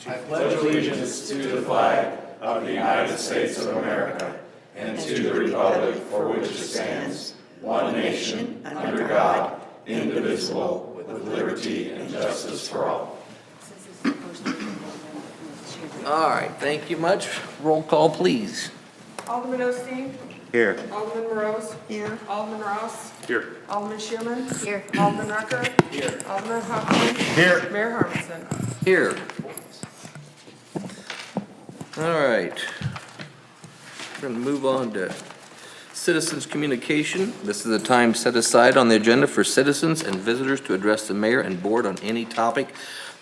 I pledge allegiance to the flag of the United States of America and to the republic for which it stands, one nation, under God, indivisible, with liberty and justice for all. All right, thank you much. Roll call, please. Alderman Osteen? Here. Alderman Morose? Here. Alderman Ross? Here. Alderman Schuman? Here. Alderman Rucker? Here. Alderman Hoffman? Here. Mayor Harmison? Here. All right. We're going to move on to citizens' communication. This is a time set aside on the agenda for citizens and visitors to address the mayor and board on any topic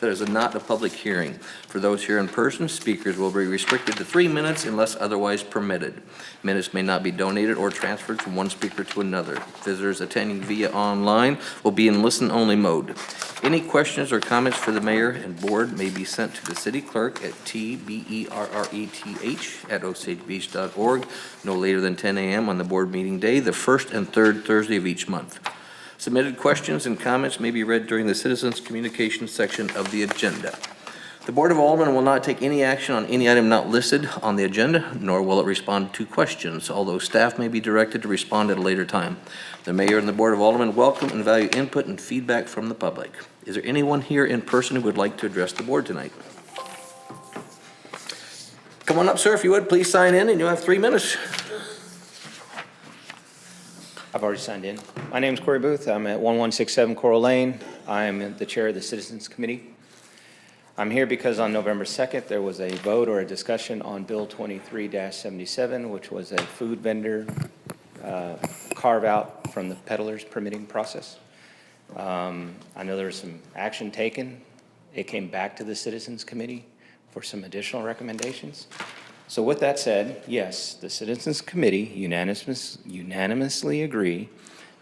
that is not a public hearing. For those here in person, speakers will be restricted to 3 minutes unless otherwise permitted. Minutes may not be donated or transferred from one speaker to another. Visitors attending via online will be in listen-only mode. Any questions or comments for the mayor and board may be sent to the city clerk at tberreth@osagebeach.org no later than 10 a.m. on the board meeting day, the first and third Thursday of each month. Submitted questions and comments may be read during the citizens' communication section of the agenda. The Board of Aldermen will not take any action on any item not listed on the agenda, nor will it respond to questions, although staff may be directed to respond at a later time. The mayor and the Board of Aldermen welcome and value input and feedback from the public. Is there anyone here in person who would like to address the board tonight? Come on up, sir, if you would. Please sign in, and you'll have 3 minutes. I've already signed in. My name is Corey Booth. I'm at 1167 Coral Lane. I'm the chair of the Citizens Committee. I'm here because on November 2nd, there was a vote or a discussion on Bill 23-77, which was a food vendor carve-out from the peddler's permitting process. I know there was some action taken. It came back to the Citizens Committee for some additional recommendations. So with that said, yes, the Citizens Committee unanimously agree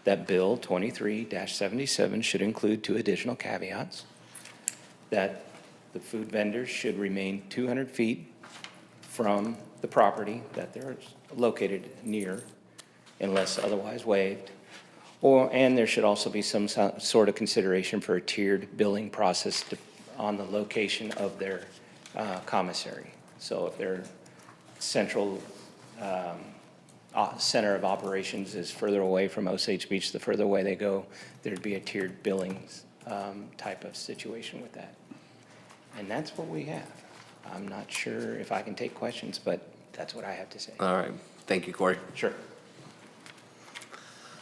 that Bill 23-77 should include 2 additional caveats, that the food vendors should remain 200 feet from the property that they're located near unless otherwise waived, and there should also be some sort of consideration for a tiered billing process on the location of their commissary. So if their central center of operations is further away from Osage Beach, the further away they go, there'd be a tiered billings type of situation with that. And that's what we have. I'm not sure if I can take questions, but that's what I have to say. All right. Thank you, Corey. Sure.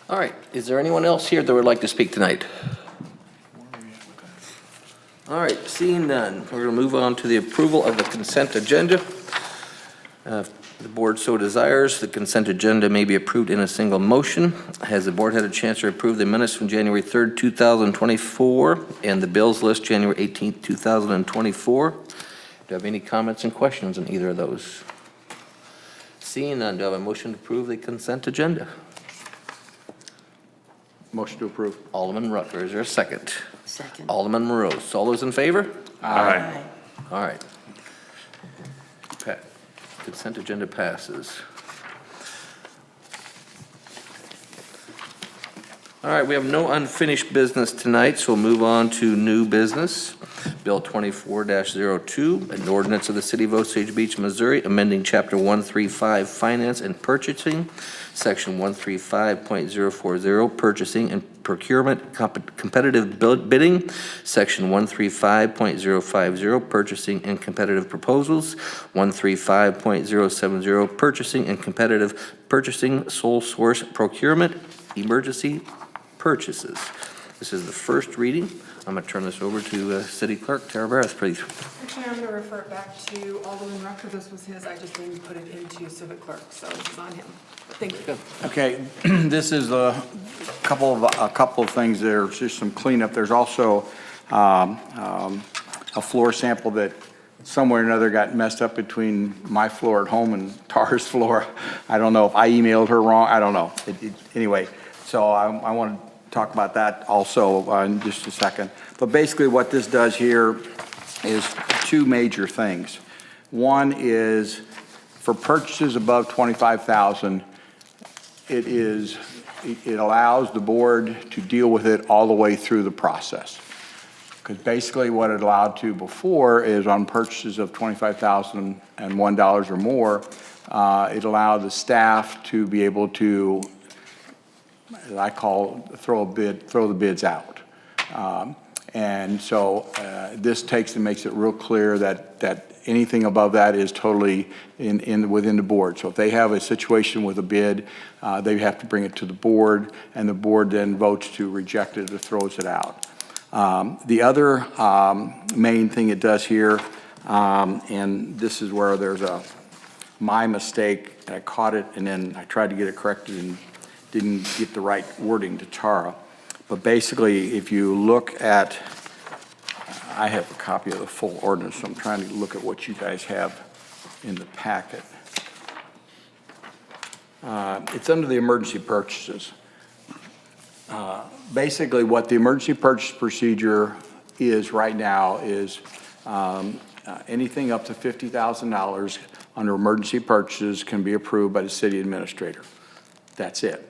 All right. Is there anyone else here that would like to speak tonight? All right. Seeing none, we're going to move on to the approval of the consent agenda. The board so desires, the consent agenda may be approved in a single motion. Has the board had a chance to approve the minutes from January 3rd, 2024 and the bills list January 18th, 2024? Do you have any comments and questions on either of those? Seeing none, do I have a motion to approve the consent agenda? Motion to approve. Alderman Rucker, is there a second? Second. Alderman Morose, all those in favor? Aye. All right. Consent agenda passes. All right, we have no unfinished business tonight, so we'll move on to new business. Bill 24-02, an ordinance of the City of Osage Beach, Missouri, amending Chapter 135 Finance and Purchasing, Section 135.040, Purchasing and Procurement Competitive Bidding, Section 135.050, Purchasing and Competitive Proposals, 135.070, Purchasing and Competitive Purchasing, Sole Source Procurement, Emergency Purchases. This is the first reading. I'm going to turn this over to City Clerk Tara Barrett, please. Actually, I'm going to refer it back to Alderman Rucker. This was his. I just didn't put it into Civic Clerk, so it's on him. But thank you. Okay, this is a couple of things. There's just some cleanup. There's also a floor sample that somewhere or another got messed up between my floor at home and Tara's floor. I don't know if I emailed her wrong. I don't know. Anyway, so I want to talk about that also in just a second. But basically what this does here is 2 major things. One is for purchases above $25,000, it allows the board to deal with it all the way through the process. Because basically what it allowed to before is on purchases of $25,001 or more, it allowed the staff to be able to, as I call, throw the bids out. And so this takes and makes it real clear that anything above that is totally within the board. So if they have a situation with a bid, they have to bring it to the board, and the board then votes to reject it or throws it out. The other main thing it does here, and this is where there's my mistake, and I caught it, and then I tried to get it corrected and didn't get the right wording to Tara. But basically, if you look at, I have a copy of the full ordinance, so I'm trying to look at what you guys have in the packet. It's under the emergency purchases. Basically, what the emergency purchase procedure is right now is anything up to $50,000 under emergency purchases can be approved by the city administrator. That's it.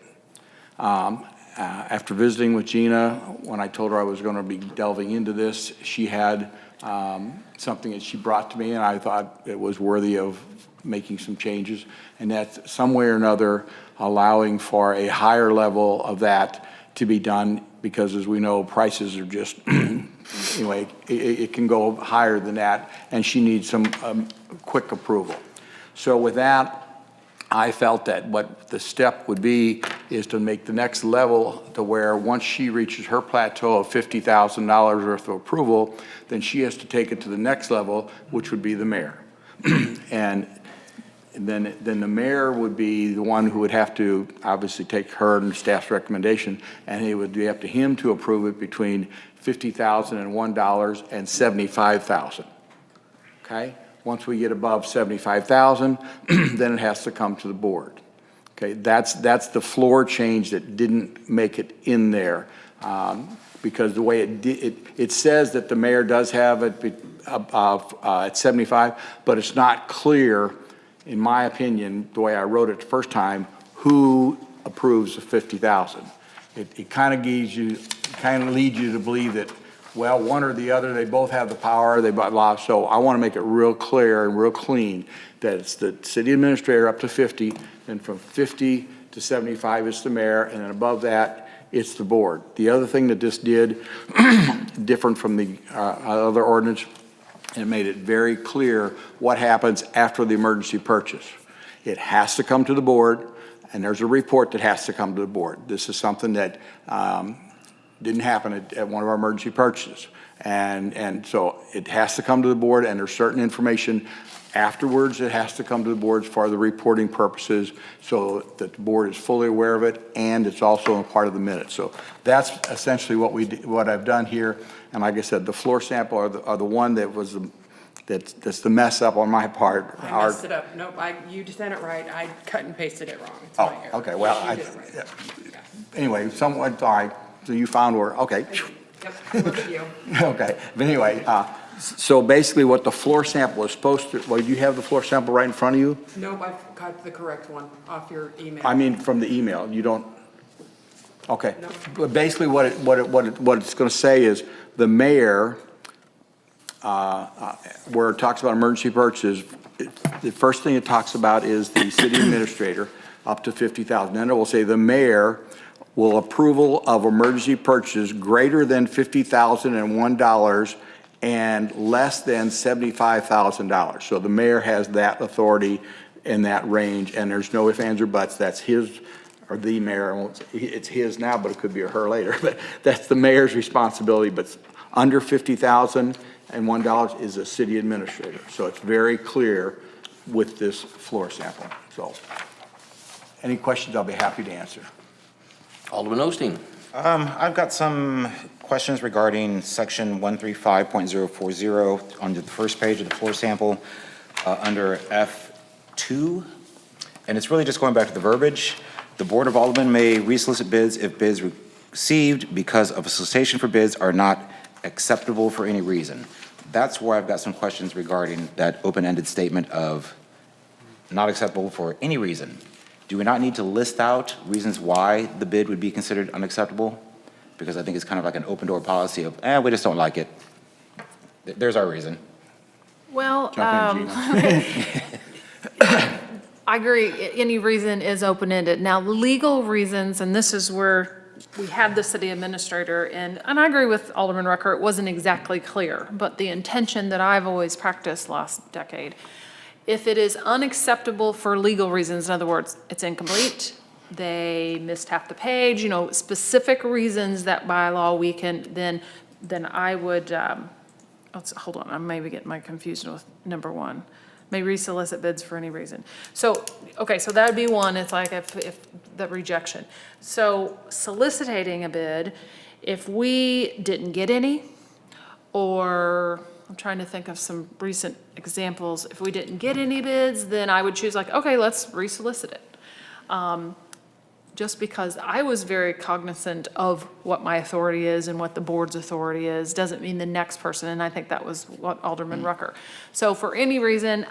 After visiting with Gina, when I told her I was going to be delving into this, she had something that she brought to me, and I thought it was worthy of making some changes, and that's some way or another allowing for a higher level of that to be done, because as we know, prices are just, anyway, it can go higher than that, and she needs some quick approval. So with that, I felt that what the step would be is to make the next level to where once she reaches her plateau of $50,000 worth of approval, then she has to take it to the next level, which would be the mayor. And then the mayor would be the one who would have to obviously take her and the staff's recommendation, and it would be up to him to approve it between $50,001 and $75,000. Okay? Once we get above $75,000, then it has to come to the board. Okay, that's the floor change that didn't make it in there, because the way it says that the mayor does have it at 75, but it's not clear, in my opinion, the way I wrote it the first time, who approves the 50,000. It kind of leads you to believe that, well, one or the other, they both have the power, they blah, so I want to make it real clear and real clean that it's the city administrator up to 50, and from 50 to 75 is the mayor, and then above that, it's the board. The other thing that this did, different from the other ordinance, it made it very clear what happens after the emergency purchase. It has to come to the board, and there's a report that has to come to the board. This is something that didn't happen at one of our emergency purchases. And so it has to come to the board, and there's certain information afterwards that has to come to the board for the reporting purposes, so that the board is fully aware of it, and it's also a part of the minutes. So that's essentially what I've done here. And like I said, the floor sample are the one that was that's the mess up on my part. I messed it up. Nope, you said it right. I cut and pasted it wrong. It's my error. Okay, well, You did it right. anyway, someone, all right, so you found where, okay. Yep, look at you. Okay, but anyway, so basically what the floor sample is supposed to, well, do you have the floor sample right in front of you? Nope, I got the correct one off your email. I mean, from the email, you don't, okay. No. But basically what it's gonna say is the mayor, where it talks about emergency purchases, the first thing it talks about is the city administrator, up to 50,000. Then it will say the mayor will approval of emergency purchases greater than $50,001 and less than $75,000. So the mayor has that authority in that range, and there's no ifs, ands, or buts. That's his, or the mayor, it's his now, but it could be a her later. But that's the mayor's responsibility. But under $50,001 is a city administrator. So it's very clear with this floor sample. So any questions, I'll be happy to answer. Alderman Osteen. I've got some questions regarding section 135.040 on the first page of the floor sample under F2. And it's really just going back to the verbiage. The Board of Aldermen may resolicit bids if bids received because of a solicitation for bids are not acceptable for any reason. That's where I've got some questions regarding that open-ended statement of not acceptable for any reason. Do we not need to list out reasons why the bid would be considered unacceptable? Because I think it's kind of like an open door policy of, we just don't like it. There's our reason. Well, Jump in, Gina. I agree, any reason is open-ended. Now, legal reasons, and this is where we had the city administrator, and I agree with Alderman Rucker, it wasn't exactly clear, but the intention that I've always practiced last decade, if it is unacceptable for legal reasons, in other words, it's incomplete, they missed half the page, specific reasons that by law we can, then I would, hold on, I may be getting my confusion with number one. May resolicit bids for any reason. So, okay, so that would be one, it's like if the rejection. So soliciting a bid, if we didn't get any, or I'm trying to think of some recent examples, if we didn't get any bids, then I would choose like, okay, let's resolicit it. Just because I was very cognizant of what my authority is and what the board's authority is, doesn't mean the next person, and I think that was what Alderman Rucker. So for any reason,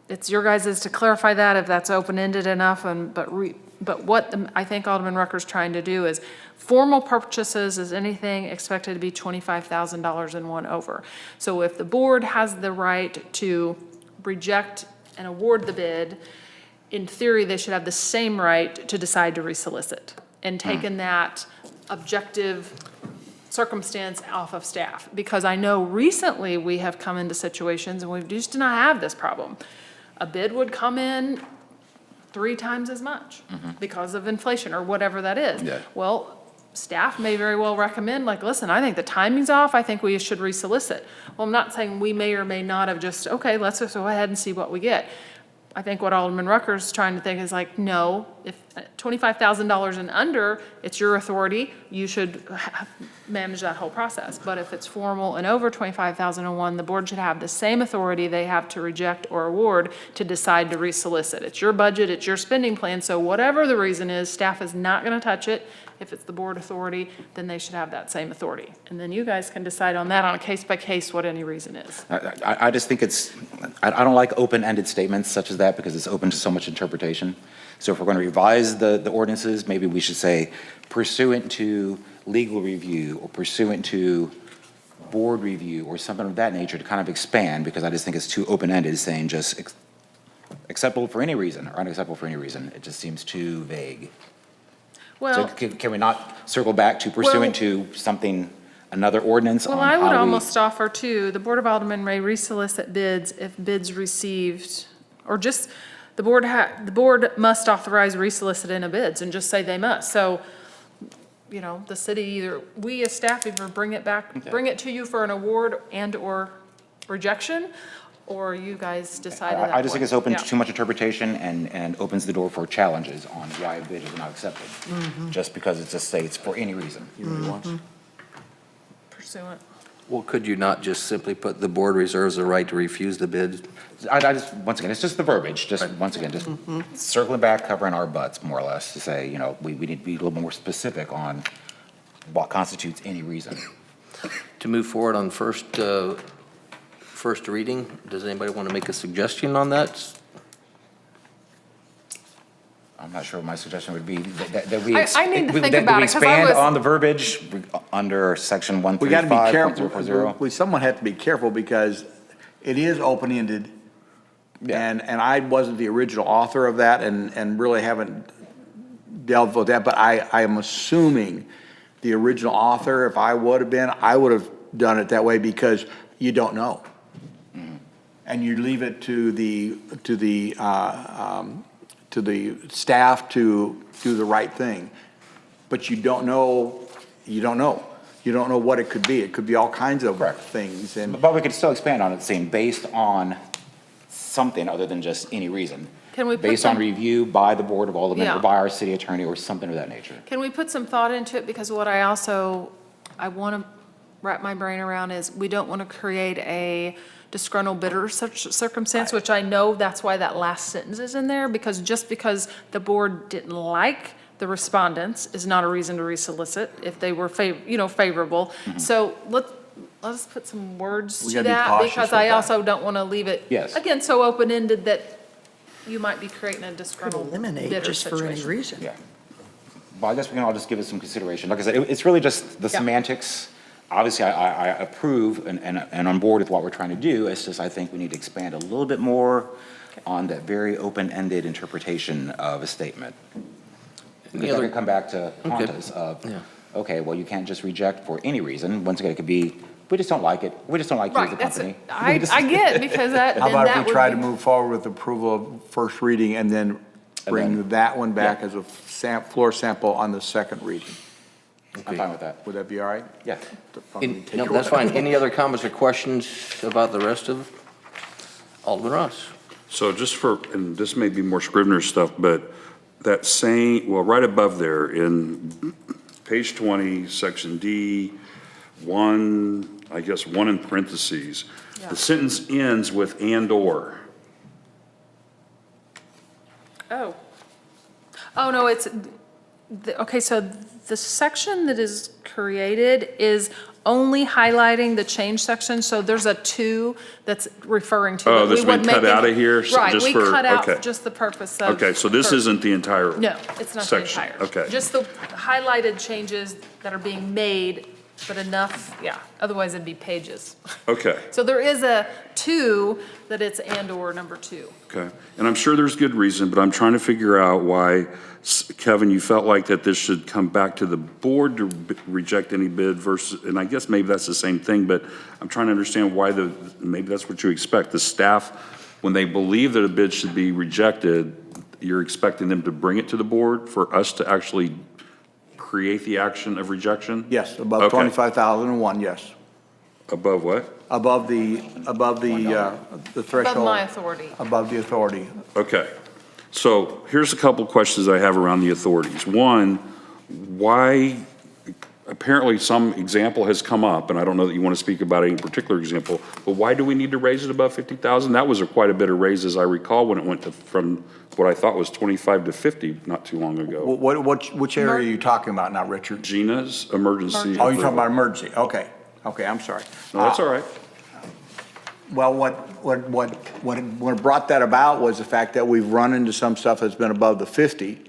it's your guys' to clarify that if that's open-ended enough, but what I think Alderman Rucker's trying to do is formal purchases is anything expected to be $25,000 and one over. So if the board has the right to reject and award the bid, in theory, they should have the same right to decide to resolicit and taken that objective circumstance off of staff. Because I know recently we have come into situations and we just do not have this problem. A bid would come in 3 times as much because of inflation or whatever that is. Yeah. Well, staff may very well recommend, like, listen, I think the timing's off, I think we should resolicit. Well, I'm not saying we may or may not have just, okay, let's just go ahead and see what we get. I think what Alderman Rucker's trying to think is like, no, if $25,000 and under, it's your authority, you should manage that whole process. But if it's formal and over $25,001, the board should have the same authority they have to reject or award to decide to resolicit. It's your budget, it's your spending plan, so whatever the reason is, staff is not gonna touch it. If it's the board authority, then they should have that same authority. And then you guys can decide on that on a case-by-case what any reason is. I just think I don't like open-ended statements such as that because it's open to so much interpretation. So if we're going to revise the ordinances, maybe we should say pursuant to legal review or pursuant to board review or something of that nature to kind of expand, because I just think it's too open-ended, saying just acceptable for any reason or unacceptable for any reason. It just seems too vague. So Well, can we not circle back to pursuant to something, another ordinance on well, how I we? would almost offer too, the Board of Aldermen may resolicit bids if bids received, or just, the board must authorize resoliciting of bids and just say they must. So, the city either, we as staff either bring it back, bring it to you for an award and or rejection, or you guys decide at that I just think point. it's open Yeah. to too much interpretation and opens the door for challenges on why a bid is not accepted. Just because it just states for any reason. Pursuant. Well, could you not just simply put the board reserves the right to refuse the bid? I just, once again, it's just the verbiage, just, once again, just circling back, covering our butts, more or less, to say, we need to be a little more specific on what constitutes any reason. To move forward on first reading, does anybody want to make a suggestion on that? I'm not sure what my suggestion would be, that we. I need to think that about we it, 'cause I expand was- on the verbiage under section We got to be 135.040. careful, we somewhat have to be careful because it is open-ended. Yeah. And I wasn't the original author of that and really haven't delved with that, but I am assuming the original author, if I would have been, I would have done it that way because you don't know. And you leave it to the staff to do the right thing. But you don't know what it could be. It could be all kinds of Correct. things. And But we could still expand on it, saying based on something other than just any reason. Can we put Based on some- review by the Board of Aldermen Yeah. or by our city attorney or something of that nature. Can we put some thought into it? Because what I want to wrap my brain around is we don't want to create a disgruntled bidder circumstance, which I know that's why that last sentence is in there, because just because the board didn't like the respondents is not a reason to resolicit if they were favorable. So let's put some words We to gotta be that, cautious because with I that. also don't want to leave it, Yes. again, so open-ended that you might be creating a disgruntled Eliminate bidder just for any situation. reason. Yeah. Well, I guess we can all just give it some consideration. Like I said, it's really just the Yeah. semantics obviously, I approve and on board with what we're trying to do. It's just, I think we need to expand a little bit more on that very open-ended interpretation of a statement. Because that could come back to haunt us of, Yeah. okay, well, you can't just reject for any reason. Once again, it could be, we just don't like it. We just don't like you as a Right, that's, company. I get, because that, How then about that if we would try to be- move forward with approval of first reading and then bring that one back as a floor sample on the second reading? I'm fine with that. Would that be all right? Yeah. No, that's fine. Any other comments or questions about the rest of Alderman Ross? So just for, and this may be more Scrivener stuff, but that same, well, right above there in page 20, section D, I guess one in parentheses, Yeah. the sentence ends with and/or. Oh. Oh, no, it's, okay, so the section that is created is only highlighting the change section, so there's a 2 that's referring to. Oh, that we that's been wouldn't cut make out any- of here, so Right, just we for- cut out okay. just the purpose of. Okay, so this for- isn't the entire No, it's not the section. entire. Okay. Just the highlighted changes that are being made, but enough, yeah, otherwise it'd be pages. Okay. So there is a 2 that it's and/or number 2. Okay, and I'm sure there's good reason, but I'm trying to figure out why, Kevin, you felt like that this should come back to the board to reject any bid versus, and I guess maybe that's the same thing, but I'm trying to understand why maybe that's what you expect. The staff, when they believe that a bid should be rejected, you're expecting them to bring it to the board for us to actually create the action of rejection? Yes, above Okay. 25,001, yes. Above what? Above the threshold. Above my authority. Above the authority. Okay, so here's a couple questions I have around the authorities. One, why, apparently some example has come up, and I don't know that you want to speak about any particular example, but why do we need to raise it above 50,000? That was quite a bit of raise, as I recall, when it went from what I thought was 25 to 50 not too long ago. Which area are you talking about now, Richard? Gina's emergency. Oh, you're talking about emergency, okay. Okay, I'm sorry. No, that's all right. Well, what brought that about was the fact that we've run into some stuff that's been above the 50,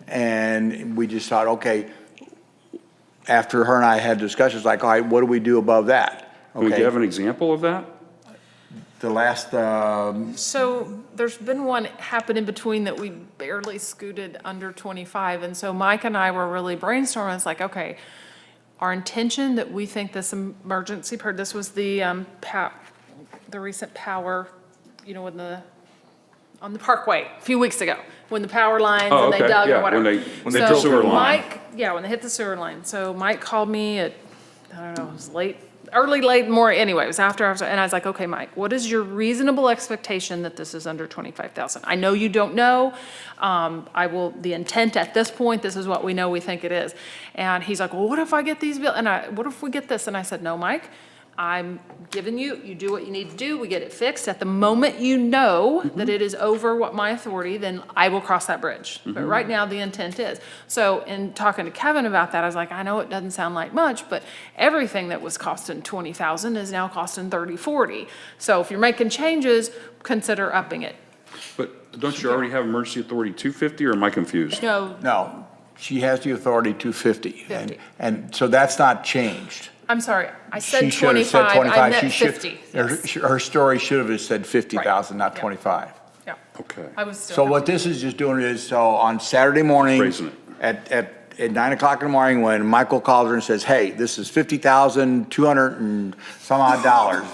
and we just thought, okay, after her and I had discussions, like, all right, what do we do above that? Do you Okay, have an example of that? the last, So there's been one happen in between that we barely scooted under 25. And so Mike and I were really brainstorming. It's like, okay, our intention that we think this emergency, this was the recent power, on the Parkway a few weeks ago, when the power lines Oh, and they okay, dug yeah, or whatever. when they hit the So sewer line. Mike, yeah, when they hit the sewer line. So Mike called me at, I don't know, it was late more, anyway, it was after, and I was like, okay, Mike, what is your reasonable expectation that this is under 25,000? I know you don't know, the intent at this point, this is what we know we think it is. And he's like, well, what if I get these bills, what if we get this? And I said, no, Mike, I'm giving you do what you need to do, we get it fixed. At the moment you know that it is over what my authority, then I will cross that bridge. But right now, the intent is. So in talking to Kevin about that, I was like, I know it doesn't sound like much, but everything that was costing 20,000 is now costing 30, 40. So if you're making changes, consider upping it. But don't you already have emergency authority 250, or am I confused? no, she has the authority 250. 50. And so that's not changed. I'm sorry, I She said should have said 25, I 25. meant She should- 50. Her Yes. her story should have said 50,000, not Yeah. 25. Yeah, Okay. I was still. So what this is just doing is, so on Saturday morning. Raising it. At 9 o'clock in the morning, when Michael calls her and says, hey, this is $50,200 and some odd dollars,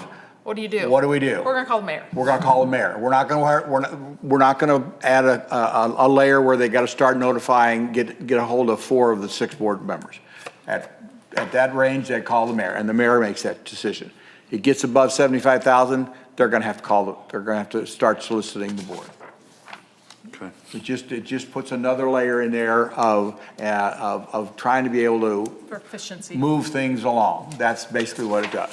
What do you do? what do we do? We're gonna call the mayor. We're gonna call the mayor. We're not gonna add a layer where they gotta start notifying, get a hold of 4 of the 6 board members. At that range, they call the mayor, and the mayor makes that decision. It gets above 75,000, they're gonna have to start soliciting the board. Okay. It just puts another layer in there of trying to be able to For efficiency. move things along. That's basically what it does.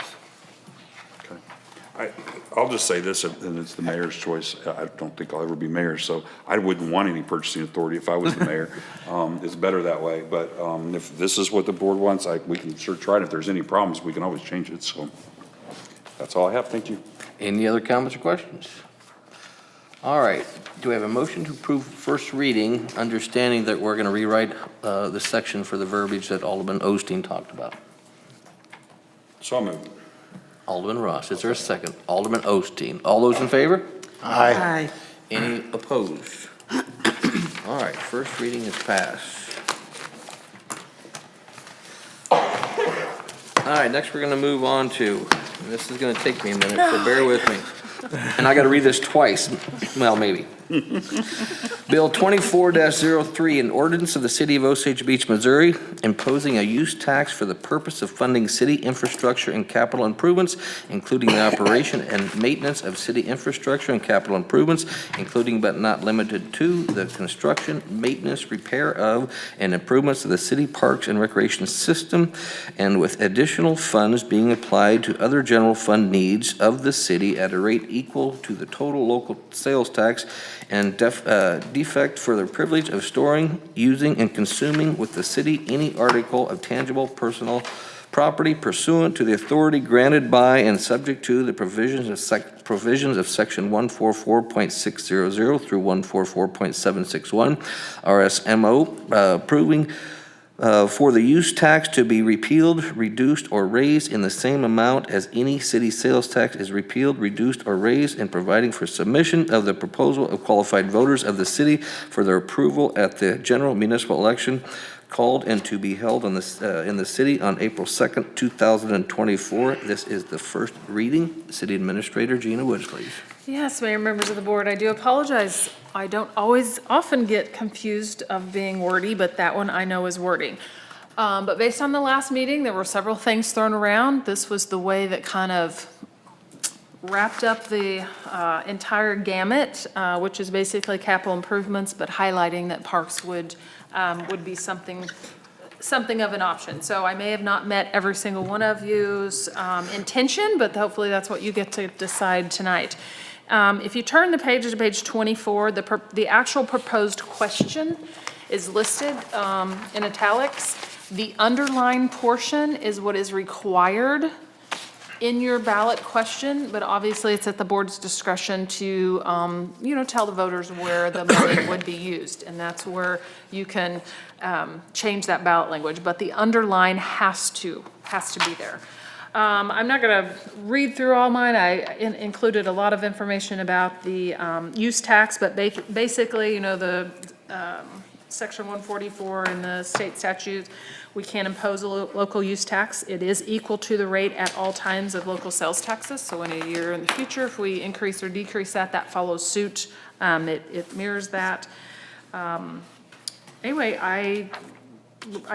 Okay. I'll just say this, and it's the mayor's choice. I don't think I'll ever be mayor, so I wouldn't want any purchasing authority if I was the mayor. It's better that way, but if this is what the board wants, we can sure try it. If there's any problems, we can always change it, so that's all I have. Thank you. Any other comments or questions? All right, do we have a motion to approve first reading, understanding that we're going to rewrite the section for the verbiage that Alderman Osteen talked about? So moved. Alderman Ross, is there a second? Alderman Osteen, all those in favor? Aye. Any opposed? All right, first reading is passed. All right, next we're gonna move on to, and this is gonna take me a minute, so bear with me. And I gotta read this twice, well, maybe. Bill 24-03, an ordinance of the City of Osage Beach, Missouri, imposing a use tax for the purpose of funding city infrastructure and capital improvements, including the operation and maintenance of city infrastructure and capital improvements, including but not limited to the construction, maintenance, repair of, and improvements of the city parks and recreation system, and with additional funds being applied to other general fund needs of the city at a rate equal to the total local sales tax and defect for the privilege of storing, using, and consuming with the city any article of tangible personal property pursuant to the authority granted by and subject to the provisions of section 144.600 through 144.761 RSMO, approving for the use tax to be repealed, reduced, or raised in the same amount as any city sales tax is repealed, reduced, or raised, and providing for submission of the proposal of qualified voters of the city for their approval at the general municipal election called and to be held in the city on April 2nd, 2024. This is the first reading. City Administrator Gina Woods, please. Yes, Mayor, members of the board, I do apologize. I don't often get confused of being wordy, but that one I know is wordy. But based on the last meeting, there were several things thrown around. This was the way that kind of wrapped up the entire gamut, which is basically capital improvements, but highlighting that parks would be something of an option. So I may have not met every single one of you's intention, but hopefully that's what you get to decide tonight. If you turn the page to page 24, the actual proposed question is listed in italics. The underlined portion is what is required in your ballot question, but obviously it's at the board's discretion to, tell the voters where the money would be used. And that's where you can change that ballot language, but the underline has to be there. I'm not going to read through all mine. I included a lot of information about the use tax, but basically, the Section 144 in the state statute, we can't impose a local use tax. It is equal to the rate at all times of local sales taxes. So in a year in the future, if we increase or decrease that follows suit. It mirrors that. Anyway, I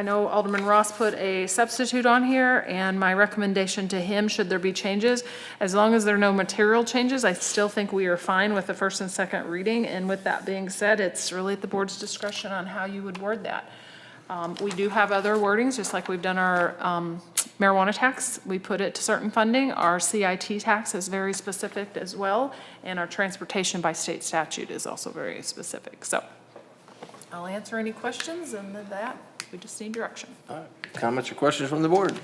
know Alderman Ross put a substitute on here, and my recommendation to him, should there be changes, as long as there are no material changes, I still think we are fine with the first and second reading. And with that being said, it's really at the board's discretion on how you would word that. We do have other wordings, just like we've done our marijuana tax. We put it to certain funding. Our CIT tax is very specific as well, and our transportation by state statute is also very specific. So I'll answer any questions, and with that, we just need direction. Comments or questions from the board?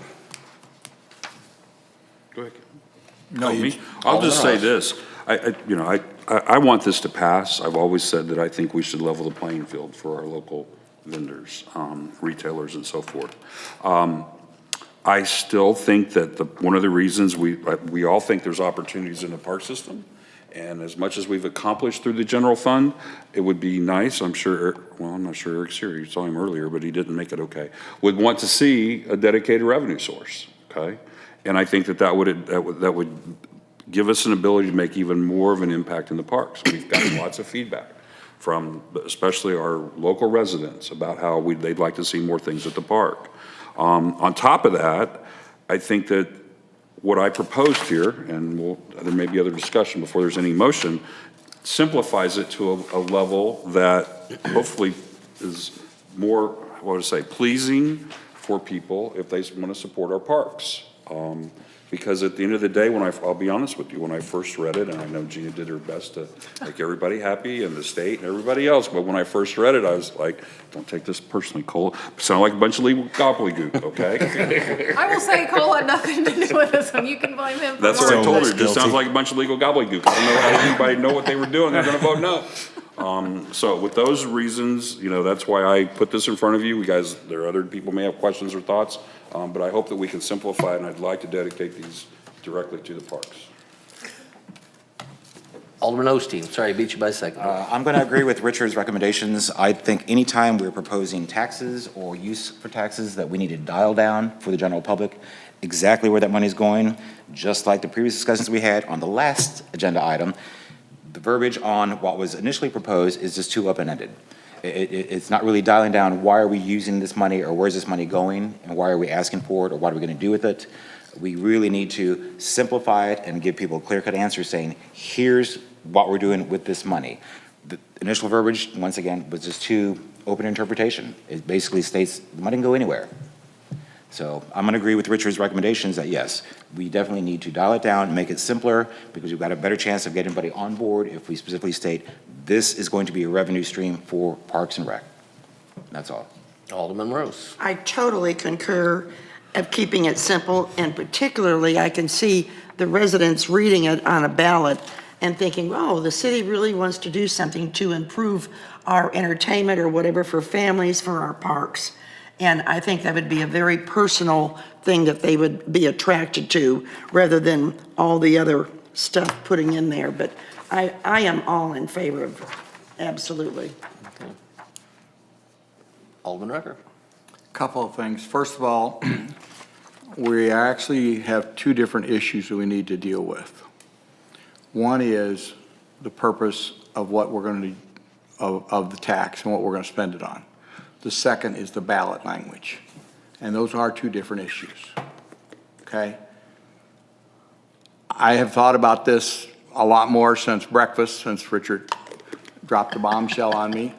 Go ahead. No, you- I'll just say this. I want this to pass. I've always said that I think we should level the playing field for our local vendors, retailers, and so forth. I still think that one of the reasons we all think there's opportunities in the park system, and as much as we've accomplished through the general fund, it would be nice, I'm sure, well, I'm not sure Eric's here, you saw him earlier, but he didn't make it okay, would want to see a dedicated revenue source, okay? And I think that would give us an ability to make even more of an impact in the parks. We've gotten lots of feedback from especially our local residents about how they'd like to see more things at the park. On top of that, I think that what I proposed here, and there may be other discussion before there's any motion, simplifies it to a level that hopefully is more, what would I say, pleasing for people if they want to support our parks. Because at the end of the day, I'll be honest with you, when I first read it, and I know Gina did her best to make everybody happy and the state and everybody else, but when I first read it, I was like, don't take this personally, Cole. Sound like a bunch of legal gobbledygook, okay? I will say Cole had nothing to do with this one. You can blame him for That's what I more. told her. It just sounds like a bunch of legal gobbledygook. I don't know how anybody know what they were doing. They're going to vote no. So with those reasons, that's why I put this in front of you. You guys, there are other people may have questions or thoughts, but I hope that we can simplify it, and I'd like to dedicate these directly to the parks. Alderman Osteen, sorry, I beat you by a second. I'm going to agree with Richard's recommendations. I think anytime we're proposing taxes or use for taxes, that we need to dial down for the general public exactly where that money is going, just like the previous discussions we had on the last agenda item. The verbiage on what was initially proposed is just too open-ended. It's not really dialing down why are we using this money, or where's this money going, and why are we asking for it, or what are we going to do with it. We really need to simplify it and give people a clear-cut answer saying, here's what we're doing with this money. The initial verbiage, once again, was just too open interpretation. It basically states the money can go anywhere. So I'm going to agree with Richard's recommendations that yes, we definitely need to dial it down and make it simpler, because we've got a better chance of getting everybody on board if we specifically state this is going to be a revenue stream for Parks and Rec. That's all. Alderman Rose. I totally concur of keeping it simple, and particularly I can see the residents reading it on a ballot and thinking, oh, the city really wants to do something to improve our entertainment or whatever for families, for our parks. And I think that would be a very personal thing that they would be attracted to, rather than all the other stuff putting in there. But I am all in favor of it, absolutely. Okay. Alderman Rucker. Couple of things. First of all, we actually have two different issues that we need to deal with. One is the purpose of what we're going to, of the tax and what we're going to spend it on. The second is the ballot language. And those are two different issues. Okay? I have thought about this a lot more since breakfast, since Richard dropped the bombshell on me.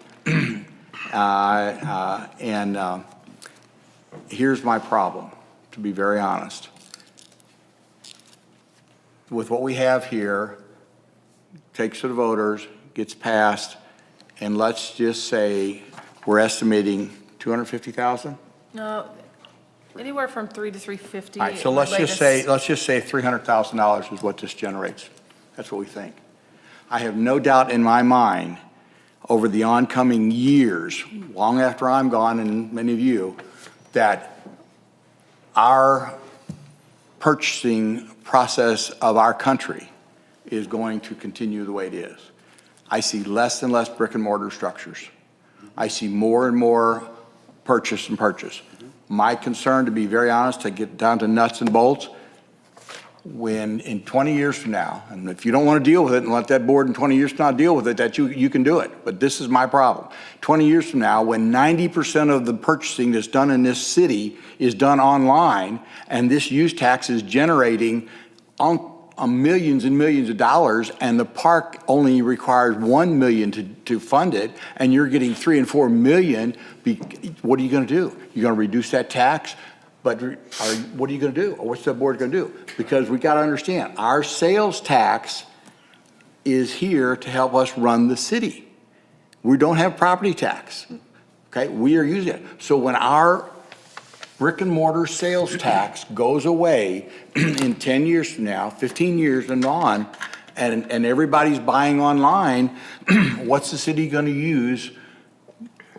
Here's my problem, to be very honest. With what we have here, takes to the voters, gets passed, and let's just say we're estimating 250,000? No, anywhere from 3 to 350. All right, so let's just say $300,000 is what this generates. That's what we think. I have no doubt in my mind, over the oncoming years, long after I'm gone and many of you, that our purchasing process of our country is going to continue the way it is. I see less and less brick and mortar structures. I see more and more purchase and purchase. My concern, to be very honest, to get down to nuts and bolts, when in 20 years from now, and if you don't want to deal with it and let that board in 20 years from now deal with it, that you can do it. But this is my problem. 20 years from now, when 90% of the purchasing that's done in this city is done online, and this use tax is generating millions and millions of dollars, and the park only requires $1 million to fund it, and you're getting $3 and $4 million, what are you going to do? You're going to reduce that tax? But what are you going to do? Or what's the board going to do? Because we got to understand, our sales tax is here to help us run the city. We don't have property tax. Okay, we are using it. So when our brick and mortar sales tax goes away in 10 years from now, 15 years and on, and everybody's buying online, what's the city going to use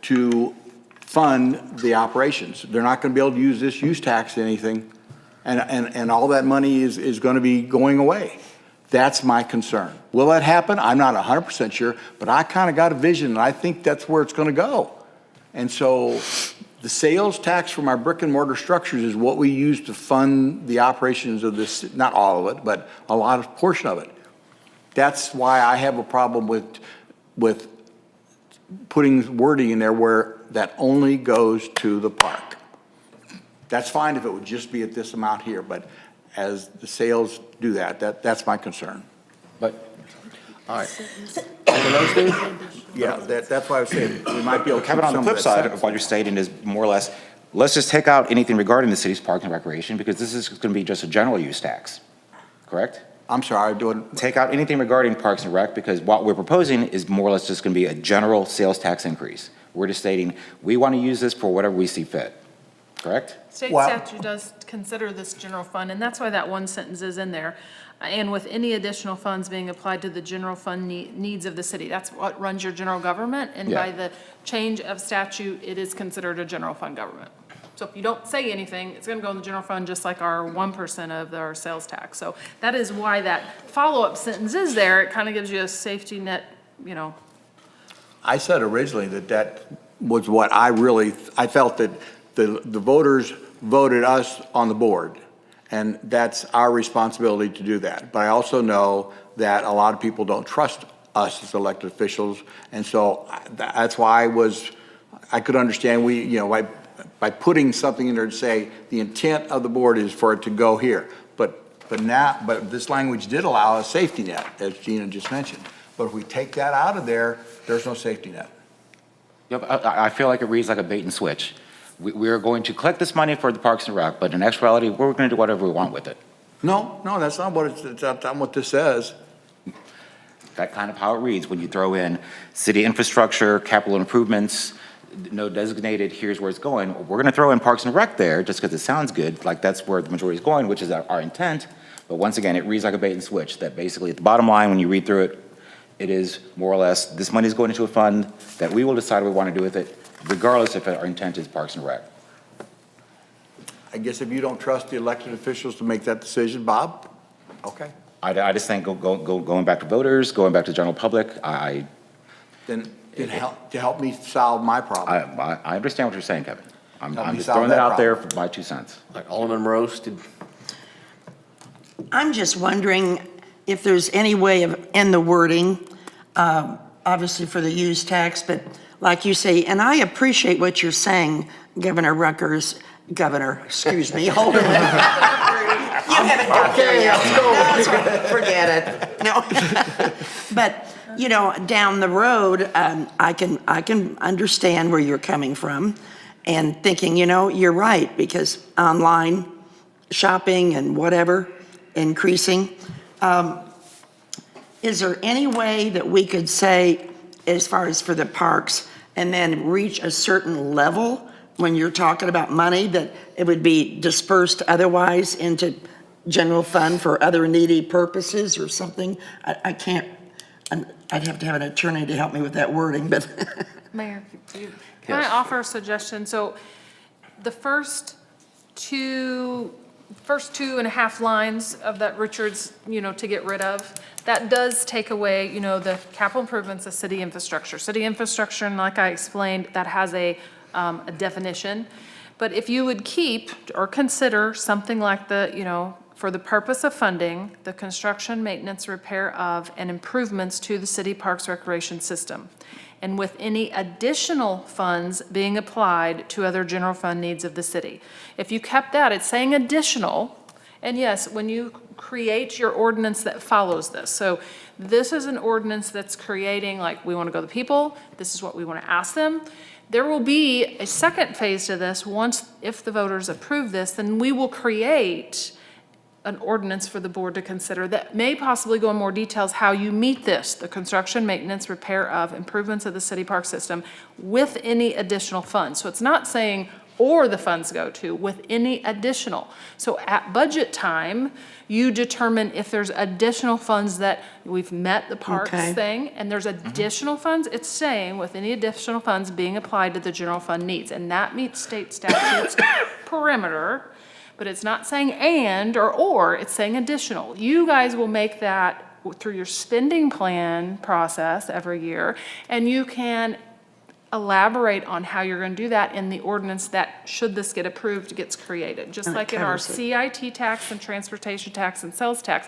to fund the operations? They're not going to be able to use this use tax to anything, and all that money is going to be going away. That's my concern. Will that happen? I'm not 100% sure, but I kind of got a vision, and I think that's where it's going to go. And so the sales tax from our brick and mortar structures is what we use to fund the operations of this, not all of it, but a lot of portion of it. That's why I have a problem with putting wording in there where that only goes to the park. That's fine if it would just be at this amount here, but as the sales do that's my concern. But, all right. Yeah, that's why I was saying we might be able to. Kevin, on the flip side of what you're stating is more or less, let's just take out anything regarding the city's park and recreation, because this is going to be just a general use tax, correct? I'm sorry, Take out anything regarding Parks and Rec, because what we're proposing is more or less just going to be a general sales tax increase. We're just stating, we want to use this for whatever we see fit, correct? State Well- statute does consider this general fund, and that's why that one sentence is in there. and with any additional funds being applied to the general fund needs of the city. That's what runs your general government, and by the change of statute, it is considered a general fund government. So if you don't say anything, it's gonna go in the general fund just like our 1% of our sales tax. So that is why that follow-up sentence is there. It kind of gives you a safety net, you know. I said originally that was what I felt that the voters voted us on the board, and that's our responsibility to do that. But I also know that a lot of people don't trust us as elected officials, and so that's why I could understand by putting something in there to say the intent of the board is for it to go here. But this language did allow a safety net, as Gina just mentioned. But if we take that out of there, there's no safety net. Yep, I feel like it reads like a bait and switch. We're going to collect this money for the Parks and Rec, but in actuality, we're going to do whatever we want with it. No, that's not what it's not what this says. That's kind of how it reads when you throw in city infrastructure, capital improvements, no designated, here's where it's going. We're going to throw in Parks and Rec there just because it sounds good, like that's where the majority is going, which is our intent. But once again, it reads like a bait and switch, that basically at the bottom line, when you read through it, it is more or less, this money is going into a fund that we will decide what we want to do with it, regardless if our intent is Parks and Rec. I guess if you don't trust the elected officials to make that decision, Bob, okay. I just think going back to voters, going back to the general public, Then to help me solve my problem. I understand what you're saying, Kevin. I'm Help me just solve throwing that that out there for my 2 cents. Like Alderman Rose did. I'm just wondering if there's any way of, in the wording, obviously for the use tax, but like you say, and I appreciate what you're saying, Governor, excuse me, Alderman. You haven't got there yet. No, forget it. No. But, down the road, I can understand where you're coming from and thinking, you're right, because online shopping and whatever, increasing. Is there any way that we could say, as far as for the parks, and then reach a certain level when you're talking about money, that it would be dispersed otherwise into general fund for other needy purposes or something? I can't, I'd have to have an attorney to help me with that wording, but. Mayor, can I offer a suggestion? So the first two and a half lines of that Richards, to get rid of, that does take away, the capital improvements of city infrastructure. City infrastructure, and like I explained, that has a definition. But if you would keep or consider something like for the purpose of funding, the construction, maintenance, repair of, and improvements to the city parks recreation system, and with any additional funds being applied to other general fund needs of the city. If you kept that, it's saying additional, and yes, when you create your ordinance that follows this. So this is an ordinance that's creating, like, we want to go to the people, this is what we want to ask them. There will be a second phase to this. If the voters approve this, then we will create an ordinance for the board to consider that may possibly go in more details how you meet this, the construction, maintenance, repair of, improvements of the city park system with any additional funds. So it's not saying or the funds go to, with any additional. So at budget time, you determine if there's additional funds that we've met the parks thing, and there's additional funds, it's saying with any additional funds being applied to the general fund needs, and that meets state statutes perimeter. But it's not saying and or, it's saying additional. You guys will make that through your spending plan process every year, and you can elaborate on how you're going to do that in the ordinance that, should this get approved, gets created. Just like in our CIT tax and transportation tax and sales tax.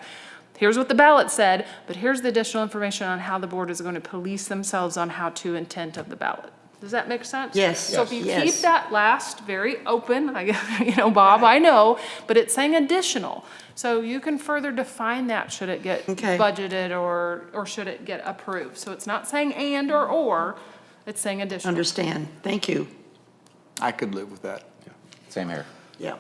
Here's what the ballot said, but here's the additional information on how the board is going to police themselves on how to intent of the ballot. Does that make sense? Yes. So if you keep that last very open, Bob, I know, but it's saying additional. So you can further define that, should it get budgeted or should it get approved. So it's not saying and or, it's saying additional. Understand. Thank you. I could live with that. Same here. Yeah.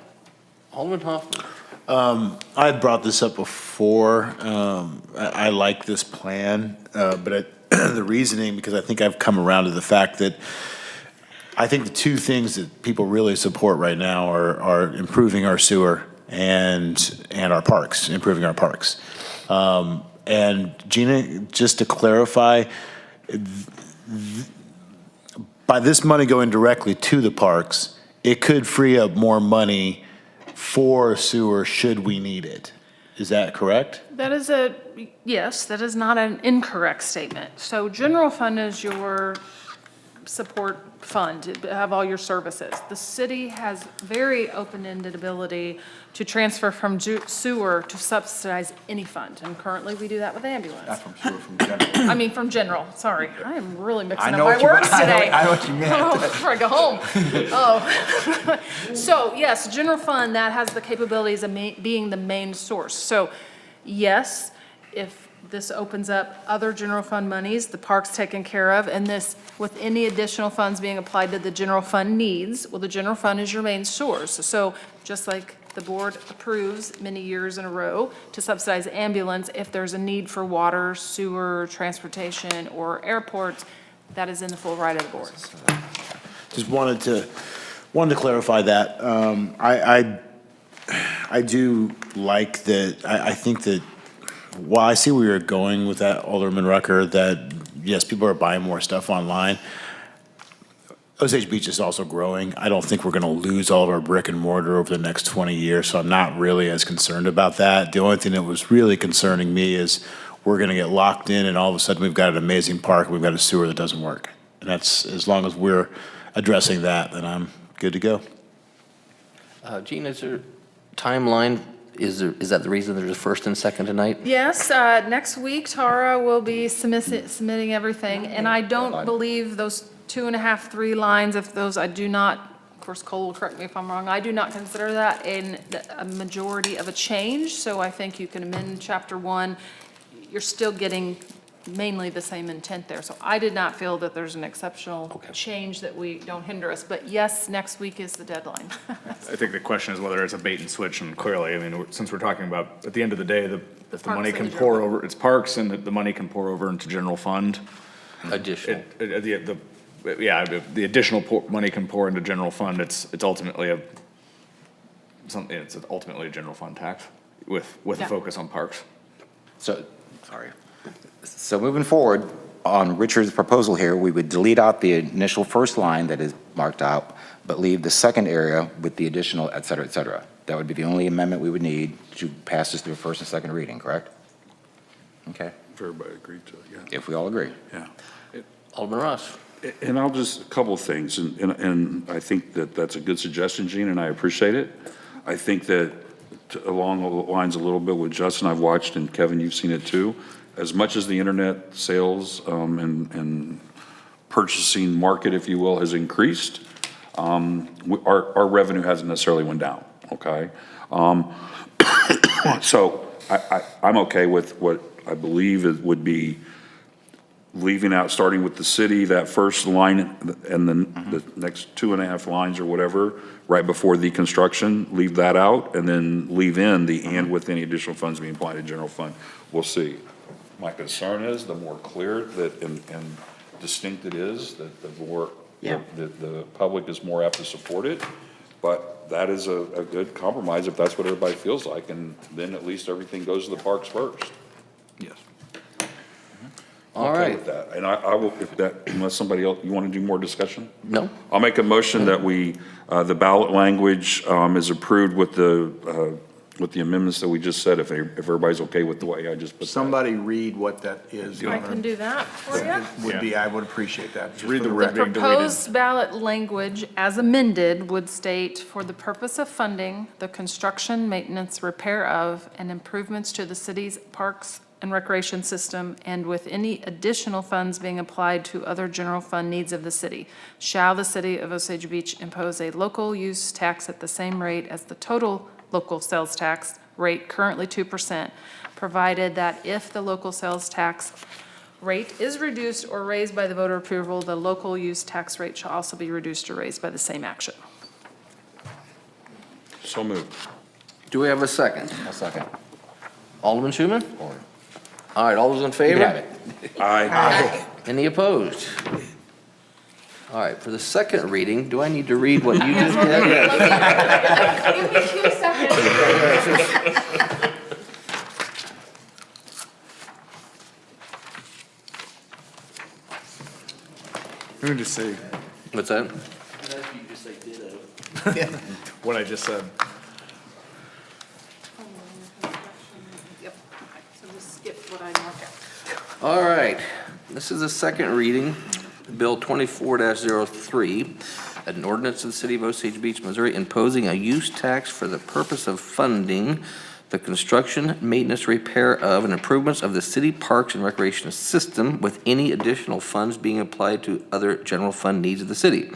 Alderman Hoffman. I had brought this up before. I like this plan, but the reasoning, because I think I've come around to the fact that I think the two things that people really support right now are improving our sewer and our parks, improving our parks. And Gina, just to clarify, by this money going directly to the parks, it could free up more money for sewer should we need it. Is that correct? That is yes, that is not an incorrect statement. So general fund is your support fund, to have all your services. The city has very open-ended ability to transfer from sewer to subsidize any fund, and currently we do that with ambulance. Not from sewer, from general. I mean, from general, sorry. I am really I mixing up know my what you words meant. today. I know what you meant. Oh, before I go home. Oh. So, yes, general fund, that has the capabilities of being the main source. So, yes, if this opens up other general fund monies, the park's taken care of, and this, with any additional funds being applied to the general fund needs, well, the general fund is your main source. So just like the board approves many years in a row to subsidize ambulance, if there's a need for water, sewer, transportation, or airports, that is in the full right of the board. Just wanted to clarify that. I do like that, I think that, while I see where you're going with that, Alderman Rucker, that, yes, people are buying more stuff online. Osage Beach is also growing. I don't think we're going to lose all of our brick and mortar over the next 20 years, so I'm not really as concerned about that. The only thing that was really concerning me is we're going to get locked in, and all of a sudden, we've got an amazing park, and we've got a sewer that doesn't work. And that's, as long as we're addressing that, then I'm good to go. Gene, is there timeline? Is that the reason there's a first and second tonight? Yes, next week Tara will be submitting everything, and I don't believe those 2.5, 3 lines, if those, I do not, of course Cole will correct me if I'm wrong, I do not consider that a majority of a change, so I think you can amend chapter 1. You're still getting mainly the same intent there, so I did not feel that there's an exceptional change that we don't hinder us, but yes, next week is the deadline. I think the question is whether it's a bait and switch, and clearly, I mean, since we're talking about, at the end of the day, if the money Parks can and pour general. over, it's parks, and the money can pour over into general fund. Additional. The additional money can pour into general fund, it's ultimately it's ultimately a general fund tax with a Yeah. focus on parks. So moving forward, on Richard's proposal here, we would delete out the initial first line that is marked out, but leave the second area with the additional et cetera, et cetera. That would be the only amendment we would need to pass this through first and second reading, correct? Okay, If everybody agreed to it, yeah. if we all agree. Yeah. Alderman Ross. And I'll just, a couple of things, and I think that that's a good suggestion, Gene, and I appreciate it. I think that along the lines a little bit with Justin, I've watched, and Kevin, you've seen it too, as much as the internet sales and purchasing market, if you will, has increased, our revenue hasn't necessarily went down, okay? So I'm okay with what I believe it would be leaving out, starting with the city, that first line, and then the next 2.5 lines or whatever, right before the construction, leave that out, and then leave in the and with any additional funds being applied to general fund. We'll see. My concern is the more clear that and distinct it is, that the more the public is more apt to support it. But that is a good compromise if that's what everybody feels like, and then at least everything goes to the parks first. Yes. All Okay right. with that. And I will, if that, unless somebody else, you want to do more discussion? No? I'll make a motion that we, the ballot language is approved with the amendments that we just said, if everybody's okay with the way I just put that. Somebody read what that is. I can do that for you. I would appreciate that. Just Read for the record. being deleted. Proposed ballot language as amended would state, for the purpose of funding the construction, maintenance, repair of, and improvements to the city's parks and recreation system, and with any additional funds being applied to other general fund needs of the city, shall the city of Osage Beach impose a local use tax at the same rate as the total local sales tax rate, currently 2%, provided that if the local sales tax rate is reduced or raised by the voter approval, the local use tax rate shall also be reduced or raised by the same action. So moved. Do we have a second? A second. Alderman Schuman? Or- All right, all those in You favor? can have it. Aye. Any opposed? All right, for the second reading, do I need to read what you just did? Give me 2 seconds. Let me just say, What's that? What I just said. Yep, okay, so just skip what I marked out. All right, this is the second reading, Bill 24-03, an ordinance of the City of Osage Beach, Missouri, imposing a use tax for the purpose of funding the construction, maintenance, repair of, and improvements of the city parks and recreation system, with any additional funds being applied to other general fund needs of the city,